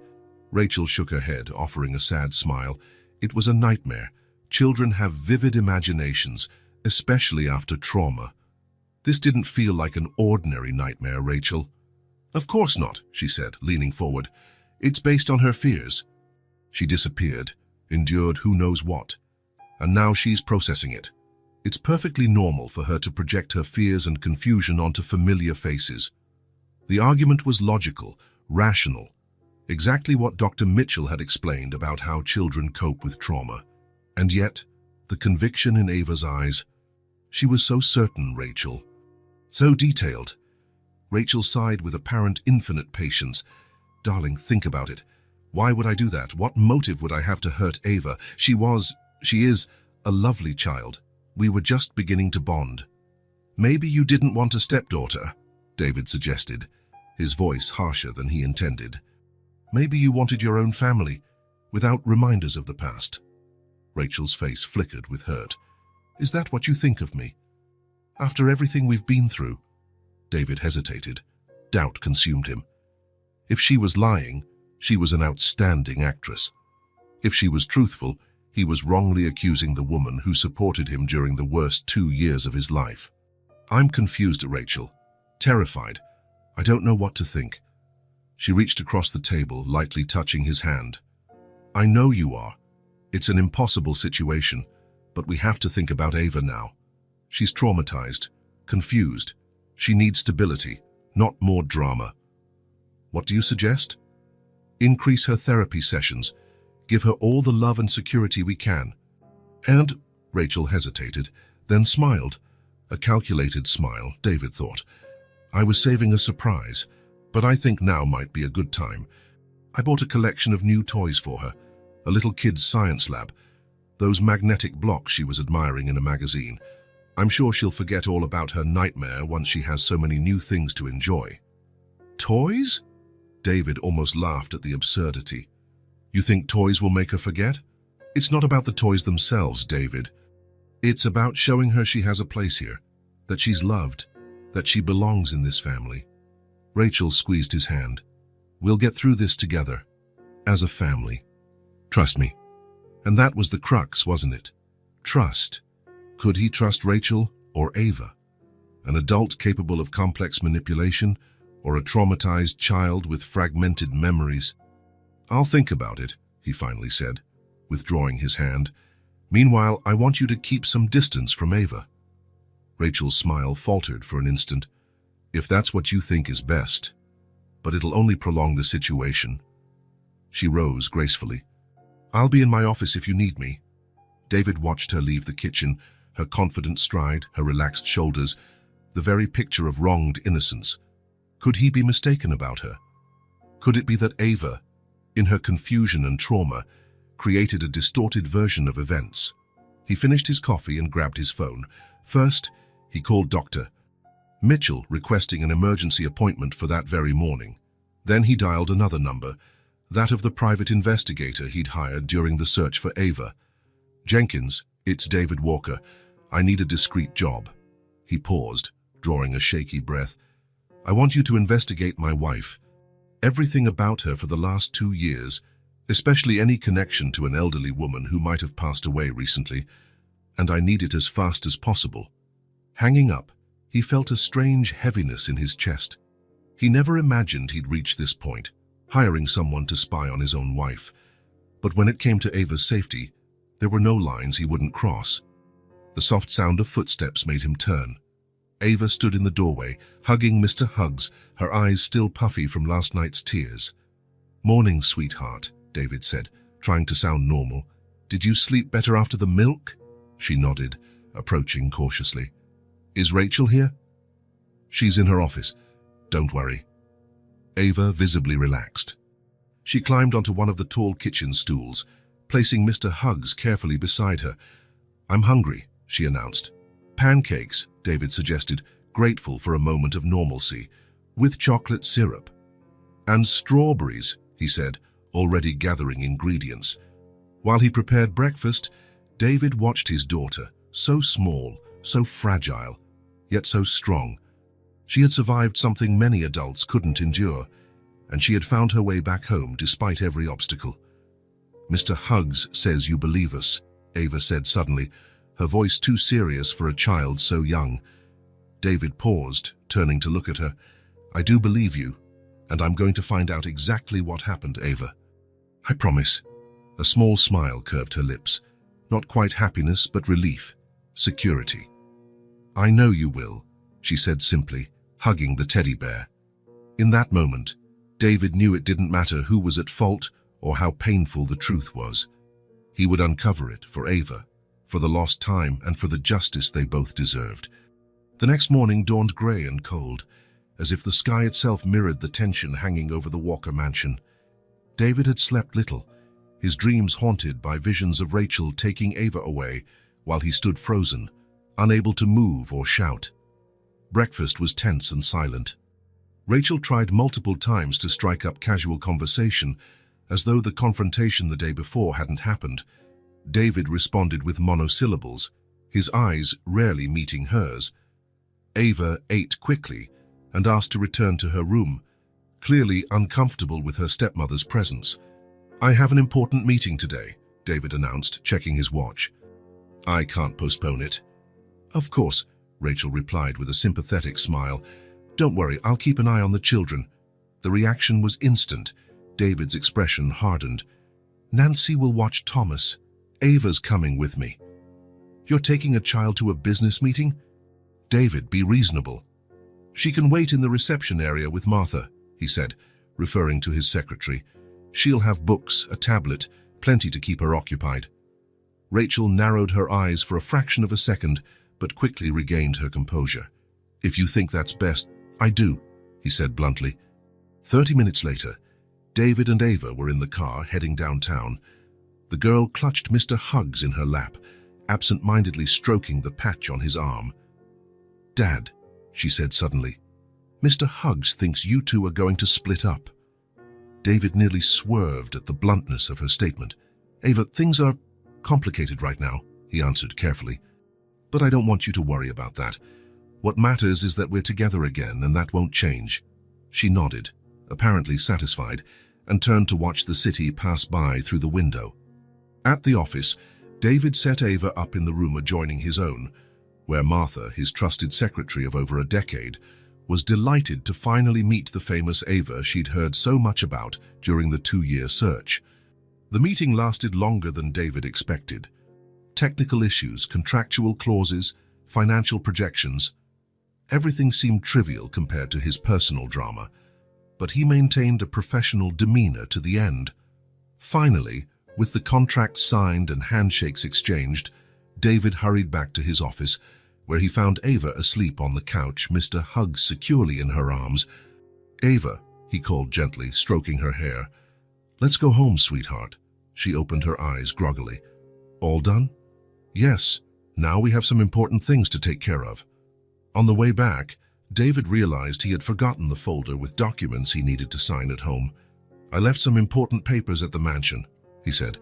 Rachel shook her head, offering a sad smile. It was a nightmare. Children have vivid imaginations, especially after trauma. This didn't feel like an ordinary nightmare, Rachel. "Of course not," she said, leaning forward. "It's based on her fears. She disappeared, endured who knows what, and now she's processing it. It's perfectly normal for her to project her fears and confusion onto familiar faces." The argument was logical, rational, exactly what Dr. Mitchell had explained about how children cope with trauma. And yet, the conviction in Ava's eyes, she was so certain, Rachel. So detailed. Rachel sighed with apparent infinite patience. Darling, think about it. Why would I do that? What motive would I have to hurt Ava? She is a lovely child. We were just beginning to bond. Maybe you didn't want a stepdaughter, David suggested, his voice harsher than he intended. Maybe you wanted your own family, without reminders of the past. Rachel's face flickered with hurt. Is that what you think of me? After everything we've been through? David hesitated. Doubt consumed him. If she was lying, she was an outstanding actress. If she was truthful, he was wrongly accusing the woman who supported him during the worst 2 years of his life. I'm confused, Rachel. Terrified. I don't know what to think. She reached across the table, lightly touching his hand. I know you are. It's an impossible situation, but we have to think about Ava now. She's traumatized, confused. She needs stability, not more drama. What do you suggest? Increase her therapy sessions. Give her all the love and security we can. And, Rachel hesitated, then smiled. A calculated smile, David thought. I was saving a surprise, but I think now might be a good time. I bought a collection of new toys for her, a little kid's science lab, those magnetic blocks she was admiring in a magazine. I'm sure she'll forget all about her nightmare once she has so many new things to enjoy. Toys? David almost laughed at the absurdity. You think toys will make her forget? It's not about the toys themselves, David. It's about showing her she has a place here, that she's loved, that she belongs in this family. Rachel squeezed his hand. We'll get through this together, as a family. Trust me. And that was the crux, wasn't it? Trust. Could he trust Rachel or Ava? An adult capable of complex manipulation, or a traumatized child with fragmented memories? I'll think about it, he finally said, withdrawing his hand. Meanwhile, I want you to keep some distance from Ava. Rachel's smile faltered for an instant. If that's what you think is best. But it'll only prolong the situation. She rose gracefully. I'll be in my office if you need me. David watched her leave the kitchen, her confident stride, her relaxed shoulders, the very picture of wronged innocence. Could he be mistaken about her? Could it be that Ava, in her confusion and trauma, created a distorted version of events? He finished his coffee and grabbed his phone. First, he called Dr. Mitchell, requesting an emergency appointment for that very morning. Then he dialed another number, that of the private investigator he'd hired during the search for Ava. Jenkins, it's David Walker. I need a discreet job. He paused, drawing a shaky breath. I want you to investigate my wife. Everything about her for the last 2 years, especially any connection to an elderly woman who might have passed away recently, and I need it as fast as possible. Hanging up, he felt a strange heaviness in his chest. He never imagined he'd reach this point, hiring someone to spy on his own wife. But when it came to Ava's safety, there were no lines he wouldn't cross. The soft sound of footsteps made him turn. Ava stood in the doorway, hugging Mr. Huggs, her eyes still puffy from last night's tears. Morning, sweetheart, David said, trying to sound normal. Did you sleep better after the milk? She nodded, approaching cautiously. Is Rachel here? She's in her office. Don't worry. Ava visibly relaxed. She climbed onto one of the tall kitchen stools, placing Mr. Huggs carefully beside her. I'm hungry, she announced. Pancakes, David suggested, grateful for a moment of normalcy, with chocolate syrup. And strawberries, he said, already gathering ingredients. While he prepared breakfast, David watched his daughter, so small, so fragile, yet so strong. She had survived something many adults couldn't endure, and she had found her way back home despite every obstacle. Mr. Huggs says you believe us, Ava said suddenly, her voice too serious for a child so young. David paused, turning to look at her. I do believe you, and I'm going to find out exactly what happened, Ava. I promise. A small smile curved her lips. Not quite happiness, but relief. Security. I know you will, she said simply, hugging the teddy bear. In that moment, David knew it didn't matter who was at fault or how painful the truth was. He would uncover it for Ava, for the lost time and for the justice they both deserved. The next morning dawned grey and cold, as if the sky itself mirrored the tension hanging over the Walker mansion. David had slept little, his dreams haunted by visions of Rachel taking Ava away while he stood frozen, unable to move or shout. Breakfast was tense and silent. Rachel tried multiple times to strike up casual conversation, as though the confrontation the day before hadn't happened. David responded with monosyllables, his eyes rarely meeting hers. Ava ate quickly and asked to return to her room, clearly uncomfortable with her stepmother's presence. "I have an important meeting today," David announced, checking his watch. "I can't postpone it." "Of course," Rachel replied with a sympathetic smile. "Don't worry, I'll keep an eye on the children." The reaction was instant. David's expression hardened. "Nancy will watch Thomas. Ava's coming with me." "You're taking a child to a business meeting?" "David, be reasonable." "She can wait in the reception area with Martha," he said, referring to his secretary. "She'll have books, a tablet, plenty to keep her occupied." Rachel narrowed her eyes for a fraction of a second, but quickly regained her composure. "If you think that's best, I do," he said bluntly. 30 minutes later, David and Ava were in the car heading downtown. The girl clutched Mr. Huggs in her lap, absent-mindedly stroking the patch on his arm. "Dad," she said suddenly, "Mr. Huggs thinks you two are going to split up." David nearly swerved at the bluntness of her statement. "Ava, things are complicated right now," he answered carefully. "But I don't want you to worry about that. What matters is that we're together again, and that won't change." She nodded, apparently satisfied, and turned to watch the city pass by through the window. At the office, David set Ava up in the room adjoining his own, where Martha, his trusted secretary of over a decade, was delighted to finally meet the famous Ava she'd heard so much about during the 2-year search. The meeting lasted longer than David expected. Technical issues, contractual clauses, financial projections. Everything seemed trivial compared to his personal drama, but he maintained a professional demeanor to the end. Finally, with the contracts signed and handshakes exchanged, David hurried back to his office, where he found Ava asleep on the couch, Mr. Huggs securely in her arms. "Ava," he called gently, stroking her hair. "Let's go home, sweetheart." She opened her eyes groggily. "All done?" "Yes. Now we have some important things to take care of." On the way back, David realized he had forgotten the folder with documents he needed to sign at home. "I left some important papers at the mansion," he said.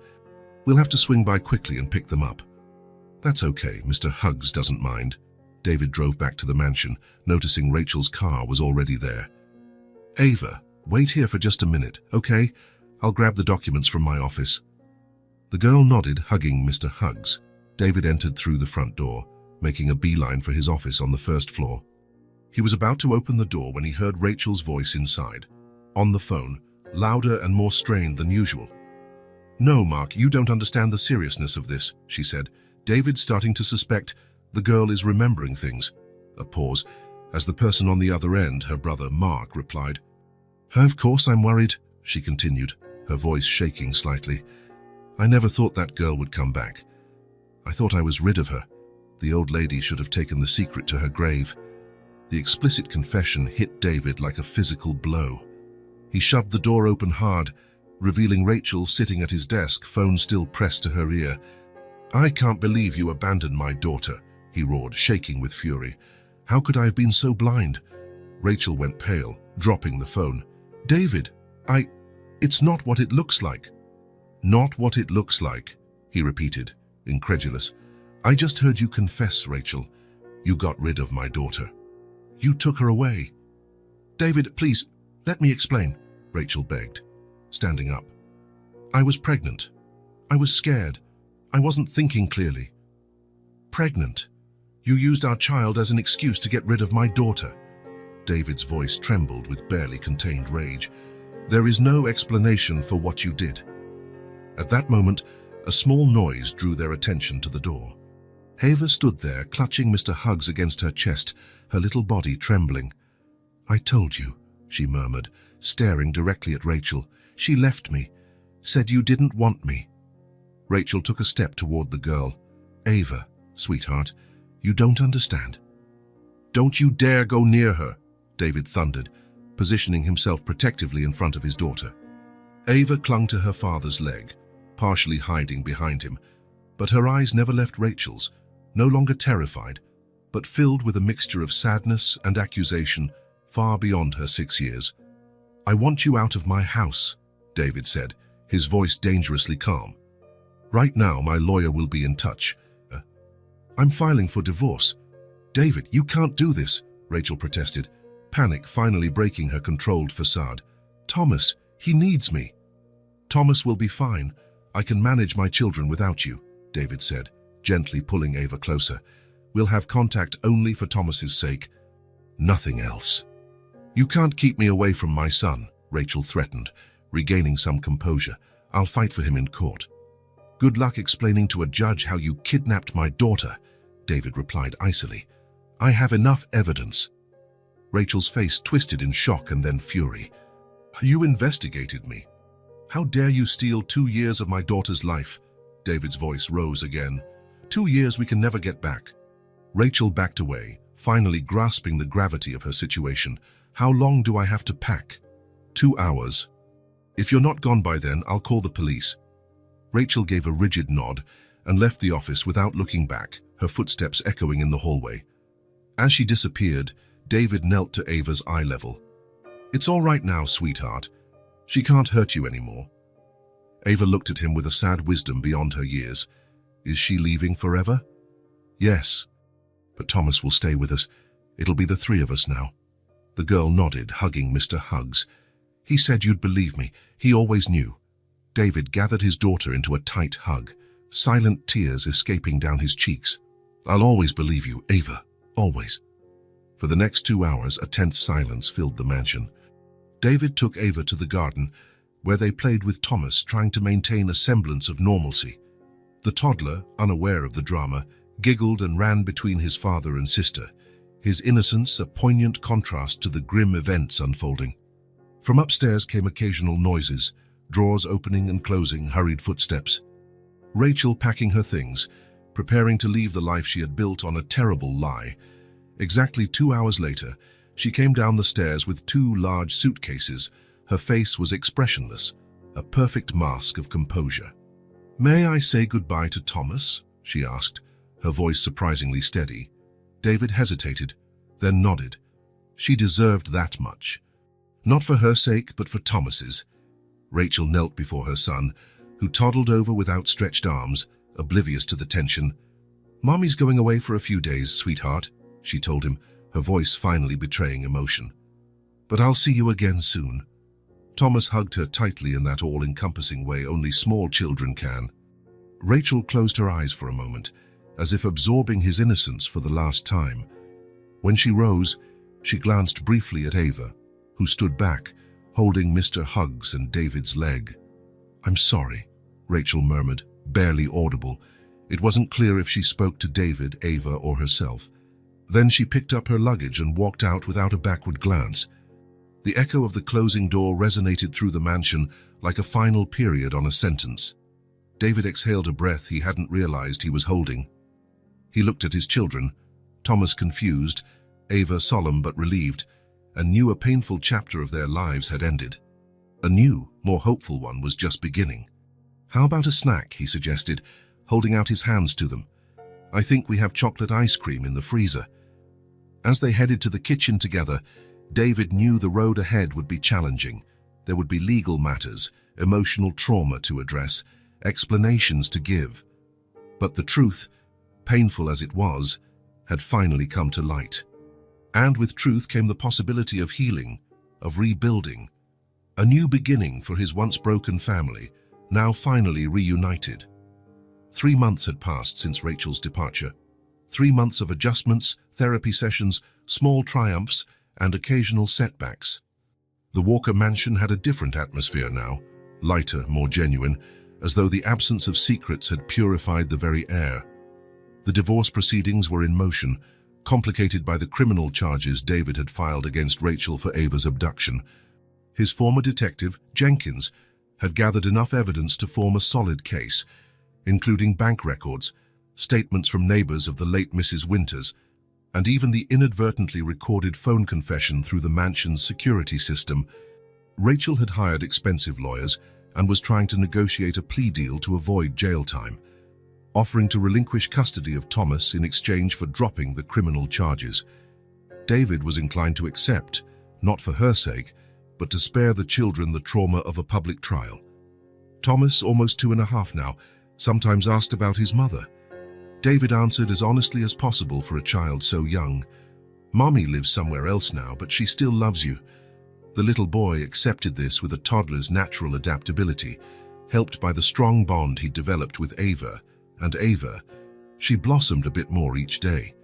"We'll have to swing by quickly and pick them up." "That's okay, Mr. Huggs doesn't mind." David drove back to the mansion, noticing Rachel's car was already there. "Ava, wait here for just a minute, okay? I'll grab the documents from my office." The girl nodded, hugging Mr. Huggs. David entered through the front door, making a beeline for his office on the first floor. He was about to open the door when he heard Rachel's voice inside, on the phone, louder and more strained than usual. "No, Mark, you don't understand the seriousness of this," she said. David starting to suspect the girl is remembering things. A pause, as the person on the other end, her brother Mark, replied. "Of course I'm worried," she continued, her voice shaking slightly. "I never thought that girl would come back. I thought I was rid of her. The old lady should have taken the secret to her grave." The explicit confession hit David like a physical blow. He shoved the door open hard, revealing Rachel sitting at his desk, phone still pressed to her ear. "I can't believe you abandoned my daughter," he roared, shaking with fury. "How could I have been so blind?" Rachel went pale, dropping the phone. "David, it's not what it looks like." "Not what it looks like," he repeated, incredulous. "I just heard you confess, Rachel. You got rid of my daughter. You took her away." "David, please, let me explain," Rachel begged, standing up. "I was pregnant. I was scared. I wasn't thinking clearly." "Pregnant? You used our child as an excuse to get rid of my daughter." David's voice trembled with barely contained rage. "There is no explanation for what you did." At that moment, a small noise drew their attention to the door. Ava stood there, clutching Mr. Huggs against her chest, her little body trembling. "I told you," she murmured, staring directly at Rachel. "She left me, said you didn't want me." Rachel took a step toward the girl. "Ava, sweetheart, you don't understand." "Don't you dare go near her," David thundered, positioning himself protectively in front of his daughter. Ava clung to her father's leg, partially hiding behind him, but her eyes never left Rachel's, no longer terrified, but filled with a mixture of sadness and accusation far beyond her 6 years. "I want you out of my house," David said, his voice dangerously calm. "Right now, my lawyer will be in touch. I'm filing for divorce." "David, you can't do this," Rachel protested, panic finally breaking her controlled facade. "Thomas, he needs me." "Thomas will be fine. I can manage my children without you," David said, gently pulling Ava closer. "We'll have contact only for Thomas's sake. Nothing else." "You can't keep me away from my son," Rachel threatened, regaining some composure. "I'll fight for him in court." "Good luck explaining to a judge how you kidnapped my daughter," David replied icily. "I have enough evidence." Rachel's face twisted in shock and then fury. "You investigated me. How dare you steal 2 years of my daughter's life?" David's voice rose again. 2 years we can never get back." Rachel backed away, finally grasping the gravity of her situation. "How long do I have to pack?" 2 hours. "If you're not gone by then, I'll call the police." Rachel gave a rigid nod and left the office without looking back, her footsteps echoing in the hallway. As she disappeared, David knelt to Ava's eye level. "It's all right now, sweetheart. She can't hurt you anymore." Ava looked at him with a sad wisdom beyond her years. "Is she leaving forever?" "Yes. But Thomas will stay with us. It'll be the 3 of us now." The girl nodded, hugging Mr. Huggs. "He said you'd believe me. He always knew." David gathered his daughter into a tight hug, silent tears escaping down his cheeks. "I'll always believe you, Ava. Always." For the next 2 hours, a tense silence filled the mansion. David took Ava to the garden, where they played with Thomas, trying to maintain a semblance of normalcy. The toddler, unaware of the drama, giggled and ran between his father and sister, his innocence a poignant contrast to the grim events unfolding. From upstairs came occasional noises, drawers opening and closing, hurried footsteps. Rachel packing her things, preparing to leave the life she had built on a terrible lie. Exactly 2 hours later, she came down the stairs with 2 large suitcases. Her face was expressionless, a perfect mask of composure. "May I say goodbye to Thomas?" she asked, her voice surprisingly steady. David hesitated, then nodded. She deserved that much. Not for her sake, but for Thomas's. Rachel knelt before her son, who toddled over with outstretched arms, oblivious to the tension. "Mommy's going away for a few days, sweetheart," she told him, her voice finally betraying emotion. "But I'll see you again soon." Thomas hugged her tightly in that all-encompassing way only small children can. Rachel closed her eyes for a moment, as if absorbing his innocence for the last time. When she rose, she glanced briefly at Ava, who stood back, holding Mr. Huggs and David's leg. "I'm sorry," Rachel murmured, barely audible. It wasn't clear if she spoke to David, Ava, or herself. Then she picked up her luggage and walked out without a backward glance. The echo of the closing door resonated through the mansion like a final period on a sentence. David exhaled a breath he hadn't realized he was holding. He looked at his children, Thomas confused, Ava solemn but relieved, and knew a painful chapter of their lives had ended. A new, more hopeful one was just beginning. "How about a snack?" he suggested, holding out his hands to them. "I think we have chocolate ice cream in the freezer." As they headed to the kitchen together, David knew the road ahead would be challenging. There would be legal matters, emotional trauma to address, explanations to give. But the truth, painful as it was, had finally come to light. And with truth came the possibility of healing, of rebuilding. A new beginning for his once broken family, now finally reunited. 3 months had passed since Rachel's departure. 3 months of adjustments, therapy sessions, small triumphs, and occasional setbacks. The Walker mansion had a different atmosphere now, lighter, more genuine, as though the absence of secrets had purified the very air. The divorce proceedings were in motion, complicated by the criminal charges David had filed against Rachel for Ava's abduction. His former detective, Jenkins, had gathered enough evidence to form a solid case, including bank records, statements from neighbors of the late Mrs. Winters, and even the inadvertently recorded phone confession through the mansion's security system. Rachel had hired expensive lawyers and was trying to negotiate a plea deal to avoid jail time, offering to relinquish custody of Thomas in exchange for dropping the criminal charges. David was inclined to accept, not for her sake, but to spare the children the trauma of a public trial. Thomas, almost 2.5 now, sometimes asked about his mother. David answered as honestly as possible for a child so young. "Mommy lives somewhere else now, but she still loves you." The little boy accepted this with a toddler's natural adaptability, helped by the strong bond he'd developed with Ava. And Ava, she blossomed a bit more each day.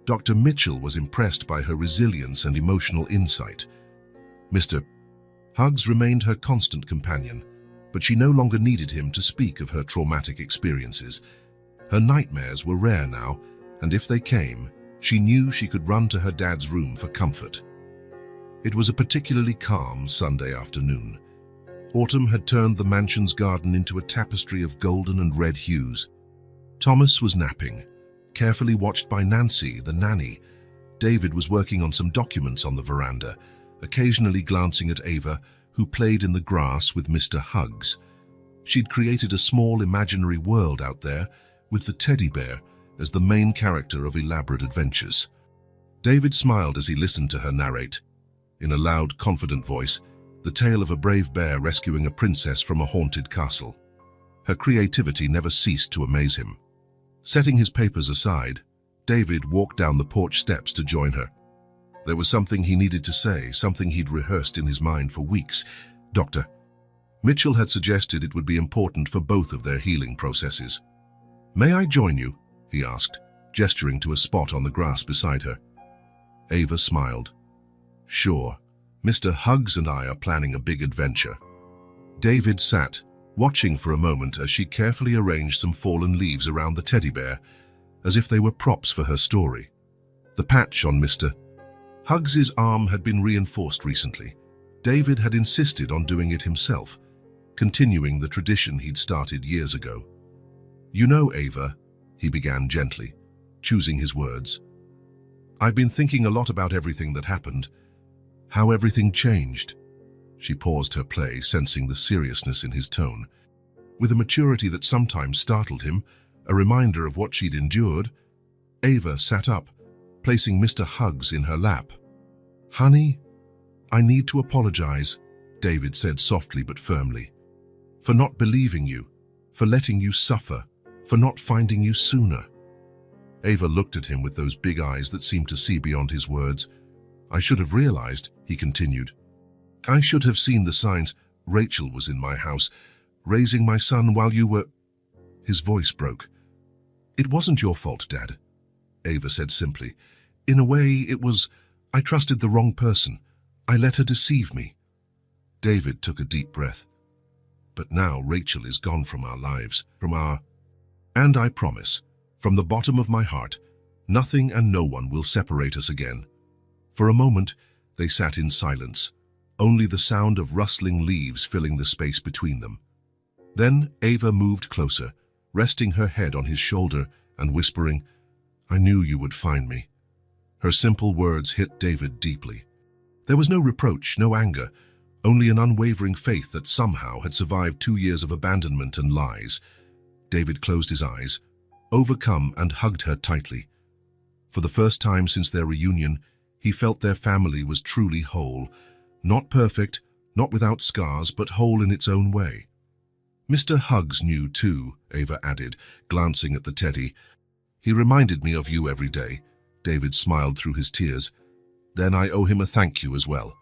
Dr. Mitchell was impressed by her resilience and emotional insight. Mr. Hugs remained her constant companion, but she no longer needed him to speak of her traumatic experiences. Her nightmares were rare now, and if they came, she knew she could run to her dad's room for comfort. It was a particularly calm Sunday afternoon. Autumn had turned the mansion's garden into a tapestry of golden and red hues. Thomas was napping, carefully watched by Nancy, the nanny. David was working on some documents on the veranda, occasionally glancing at Ava, who played in the grass with Mr. Hugs. She'd created a small imaginary world out there, with the teddy bear as the main character of elaborate adventures. David smiled as he listened to her narrate, in a loud, confident voice, the tale of a brave bear rescuing a princess from a haunted castle. Her creativity never ceased to amaze him. Setting his papers aside, David walked down the porch steps to join her. There was something he needed to say, something he'd rehearsed in his mind for weeks. Dr. Mitchell had suggested it would be important for both of their healing processes. "May I join you?" he asked, gesturing to a spot on the grass beside her. Ava smiled. "Sure. Mr. Hugs and I are planning a big adventure." David sat, watching for a moment as she carefully arranged some fallen leaves around the teddy bear, as if they were props for her story. The patch on Mr. Hugs's arm had been reinforced recently. David had insisted on doing it himself, continuing the tradition he'd started years ago. "You know, Ava," he began gently, choosing his words, "I've been thinking a lot about everything that happened, how everything changed." She paused her play, sensing the seriousness in his tone. With a maturity that sometimes startled him, a reminder of what she'd endured, Ava sat up, placing Mr. Hugs in her lap. "Honey, I need to apologize," David said softly but firmly, "for not believing you, for letting you suffer, for not finding you sooner." Ava looked at him with those big eyes that seemed to see beyond his words. "I should have realized," he continued. "I should have seen the signs. Rachel was in my house, raising my son while you were—" His voice broke. "It wasn't your fault, Dad," Ava said simply. "In a way, it was. I trusted the wrong person. I let her deceive me." David took a deep breath. "But now Rachel is gone from our lives, and I promise, from the bottom of my heart, nothing and no one will separate us again." For a moment, they sat in silence, only the sound of rustling leaves filling the space between them. Then Ava moved closer, resting her head on his shoulder and whispering, "I knew you would find me." Her simple words hit David deeply. There was no reproach, no anger, only an unwavering faith that somehow had survived 2 years of abandonment and lies. David closed his eyes, overcome, and hugged her tightly. For the first time since their reunion, he felt their family was truly whole. Not perfect, not without scars, but whole in its own way. "Mr. Hugs knew too," Ava added, glancing at the teddy. "He reminded me of you every day." David smiled through his tears. "Then I owe him a thank you as well."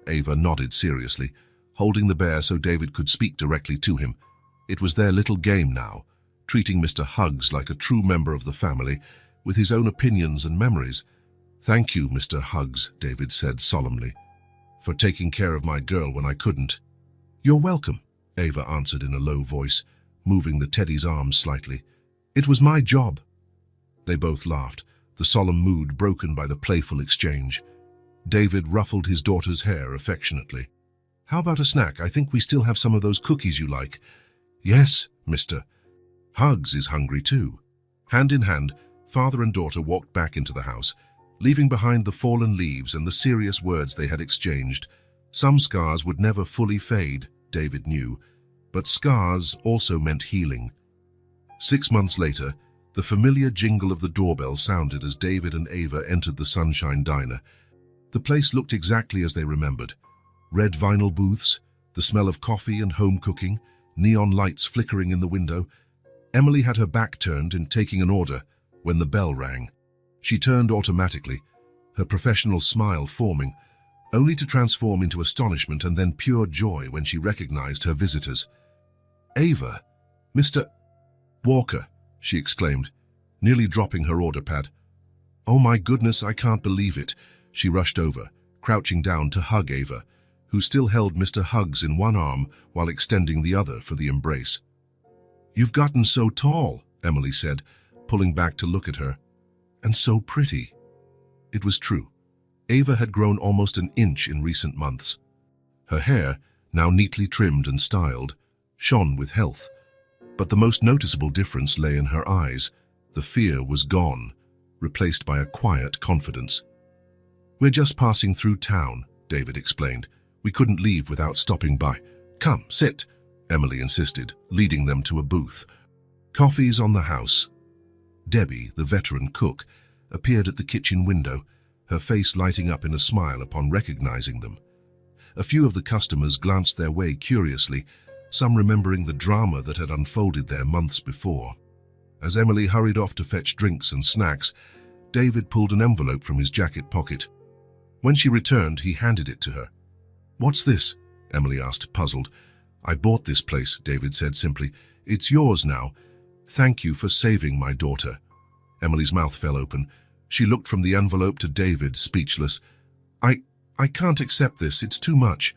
Ava nodded seriously, holding the bear so David could speak directly to him. It was their little game now, treating Mr. Hugs like a true member of the family, with his own opinions and memories. "Thank you, Mr. Hugs," David said solemnly, "for taking care of my girl when I couldn't." "You're welcome," Ava answered in a low voice, moving the teddy's arms slightly. "It was my job." They both laughed, the solemn mood broken by the playful exchange. David ruffled his daughter's hair affectionately. "How about a snack? I think we still have some of those cookies you like." "Yes, Mr. Hugs is hungry too." Hand in hand, father and daughter walked back into the house, leaving behind the fallen leaves and the serious words they had exchanged. Some scars would never fully fade, David knew, but scars also meant healing. 6 months later, the familiar jingle of the doorbell sounded as David and Ava entered the Sunshine Diner. The place looked exactly as they remembered. Red vinyl booths, the smell of coffee and home cooking, neon lights flickering in the window. Emily had her back turned in taking an order when the bell rang. She turned automatically, her professional smile forming, only to transform into astonishment and then pure joy when she recognized her visitors. "Ava, Mr. Walker," she exclaimed, nearly dropping her order pad. "Oh my goodness, I can't believe it." She rushed over, crouching down to hug Ava, who still held Mr. Hugs in one arm while extending the other for the embrace. "You've gotten so tall," Emily said, pulling back to look at her. "And so pretty." It was true. Ava had grown almost an inch in recent months. Her hair, now neatly trimmed and styled, shone with health. But the most noticeable difference lay in her eyes. The fear was gone, replaced by a quiet confidence. "We're just passing through town," David explained. "We couldn't leave without stopping by." "Come, sit," Emily insisted, leading them to a booth. "Coffee's on the house." Debbie, the veteran cook, appeared at the kitchen window, her face lighting up in a smile upon recognizing them. A few of the customers glanced their way curiously, some remembering the drama that had unfolded there months before. As Emily hurried off to fetch drinks and snacks, David pulled an envelope from his jacket pocket. When she returned, he handed it to her. "What's this?" Emily asked, puzzled. "I bought this place," David said simply. "It's yours now. Thank you for saving my daughter." Emily's mouth fell open. She looked from the envelope to David, speechless. I can't accept this. It's too much."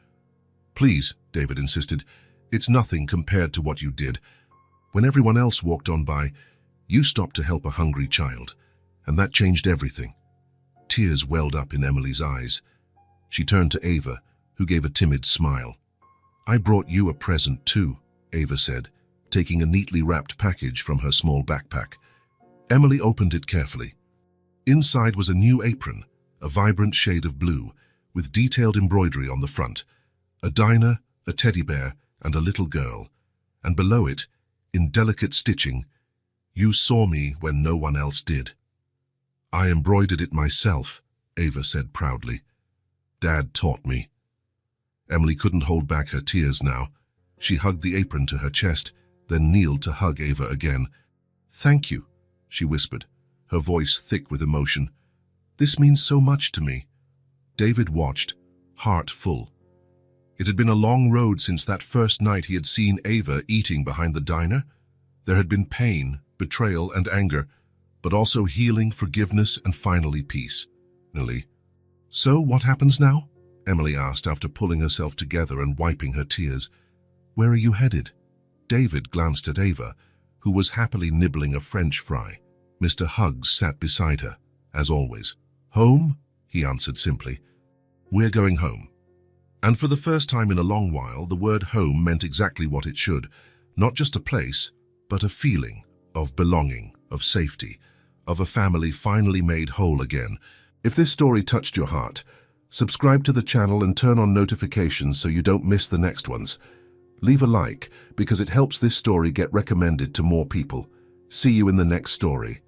"Please," David insisted. "It's nothing compared to what you did. When everyone else walked on by, you stopped to help a hungry child, and that changed everything." Tears welled up in Emily's eyes. She turned to Ava, who gave a timid smile. "I brought you a present too," Ava said, taking a neatly wrapped package from her small backpack. Emily opened it carefully. Inside was a new apron, a vibrant shade of blue, with detailed embroidery on the front, a diner, a teddy bear, and a little girl, and below it, in delicate stitching, "You saw me when no one else did." "I embroidered it myself," Ava said proudly. "Dad taught me." Emily couldn't hold back her tears now. She hugged the apron to her chest, then kneeled to hug Ava again. "Thank you," she whispered, her voice thick with emotion. "This means so much to me." David watched, heart full. It had been a long road since that first night he had seen Ava eating behind the diner. There had been pain, betrayal, and anger, but also healing, forgiveness, and finally peace. "So what happens now?" Emily asked after pulling herself together and wiping her tears. "Where are you headed?" David glanced at Ava, who was happily nibbling a French fry. Mr. Hugs sat beside her, as always. "Home?" he answered simply. "We're going home." And for the first time in a long while, the word home meant exactly what it should. Not just a place, but a feeling of belonging, of safety, of a family finally made whole again. If this story touched your heart, subscribe to the channel and turn on notifications so you don't miss the next ones. Leave a like, because it helps this story get recommended to more people. See you in the next story.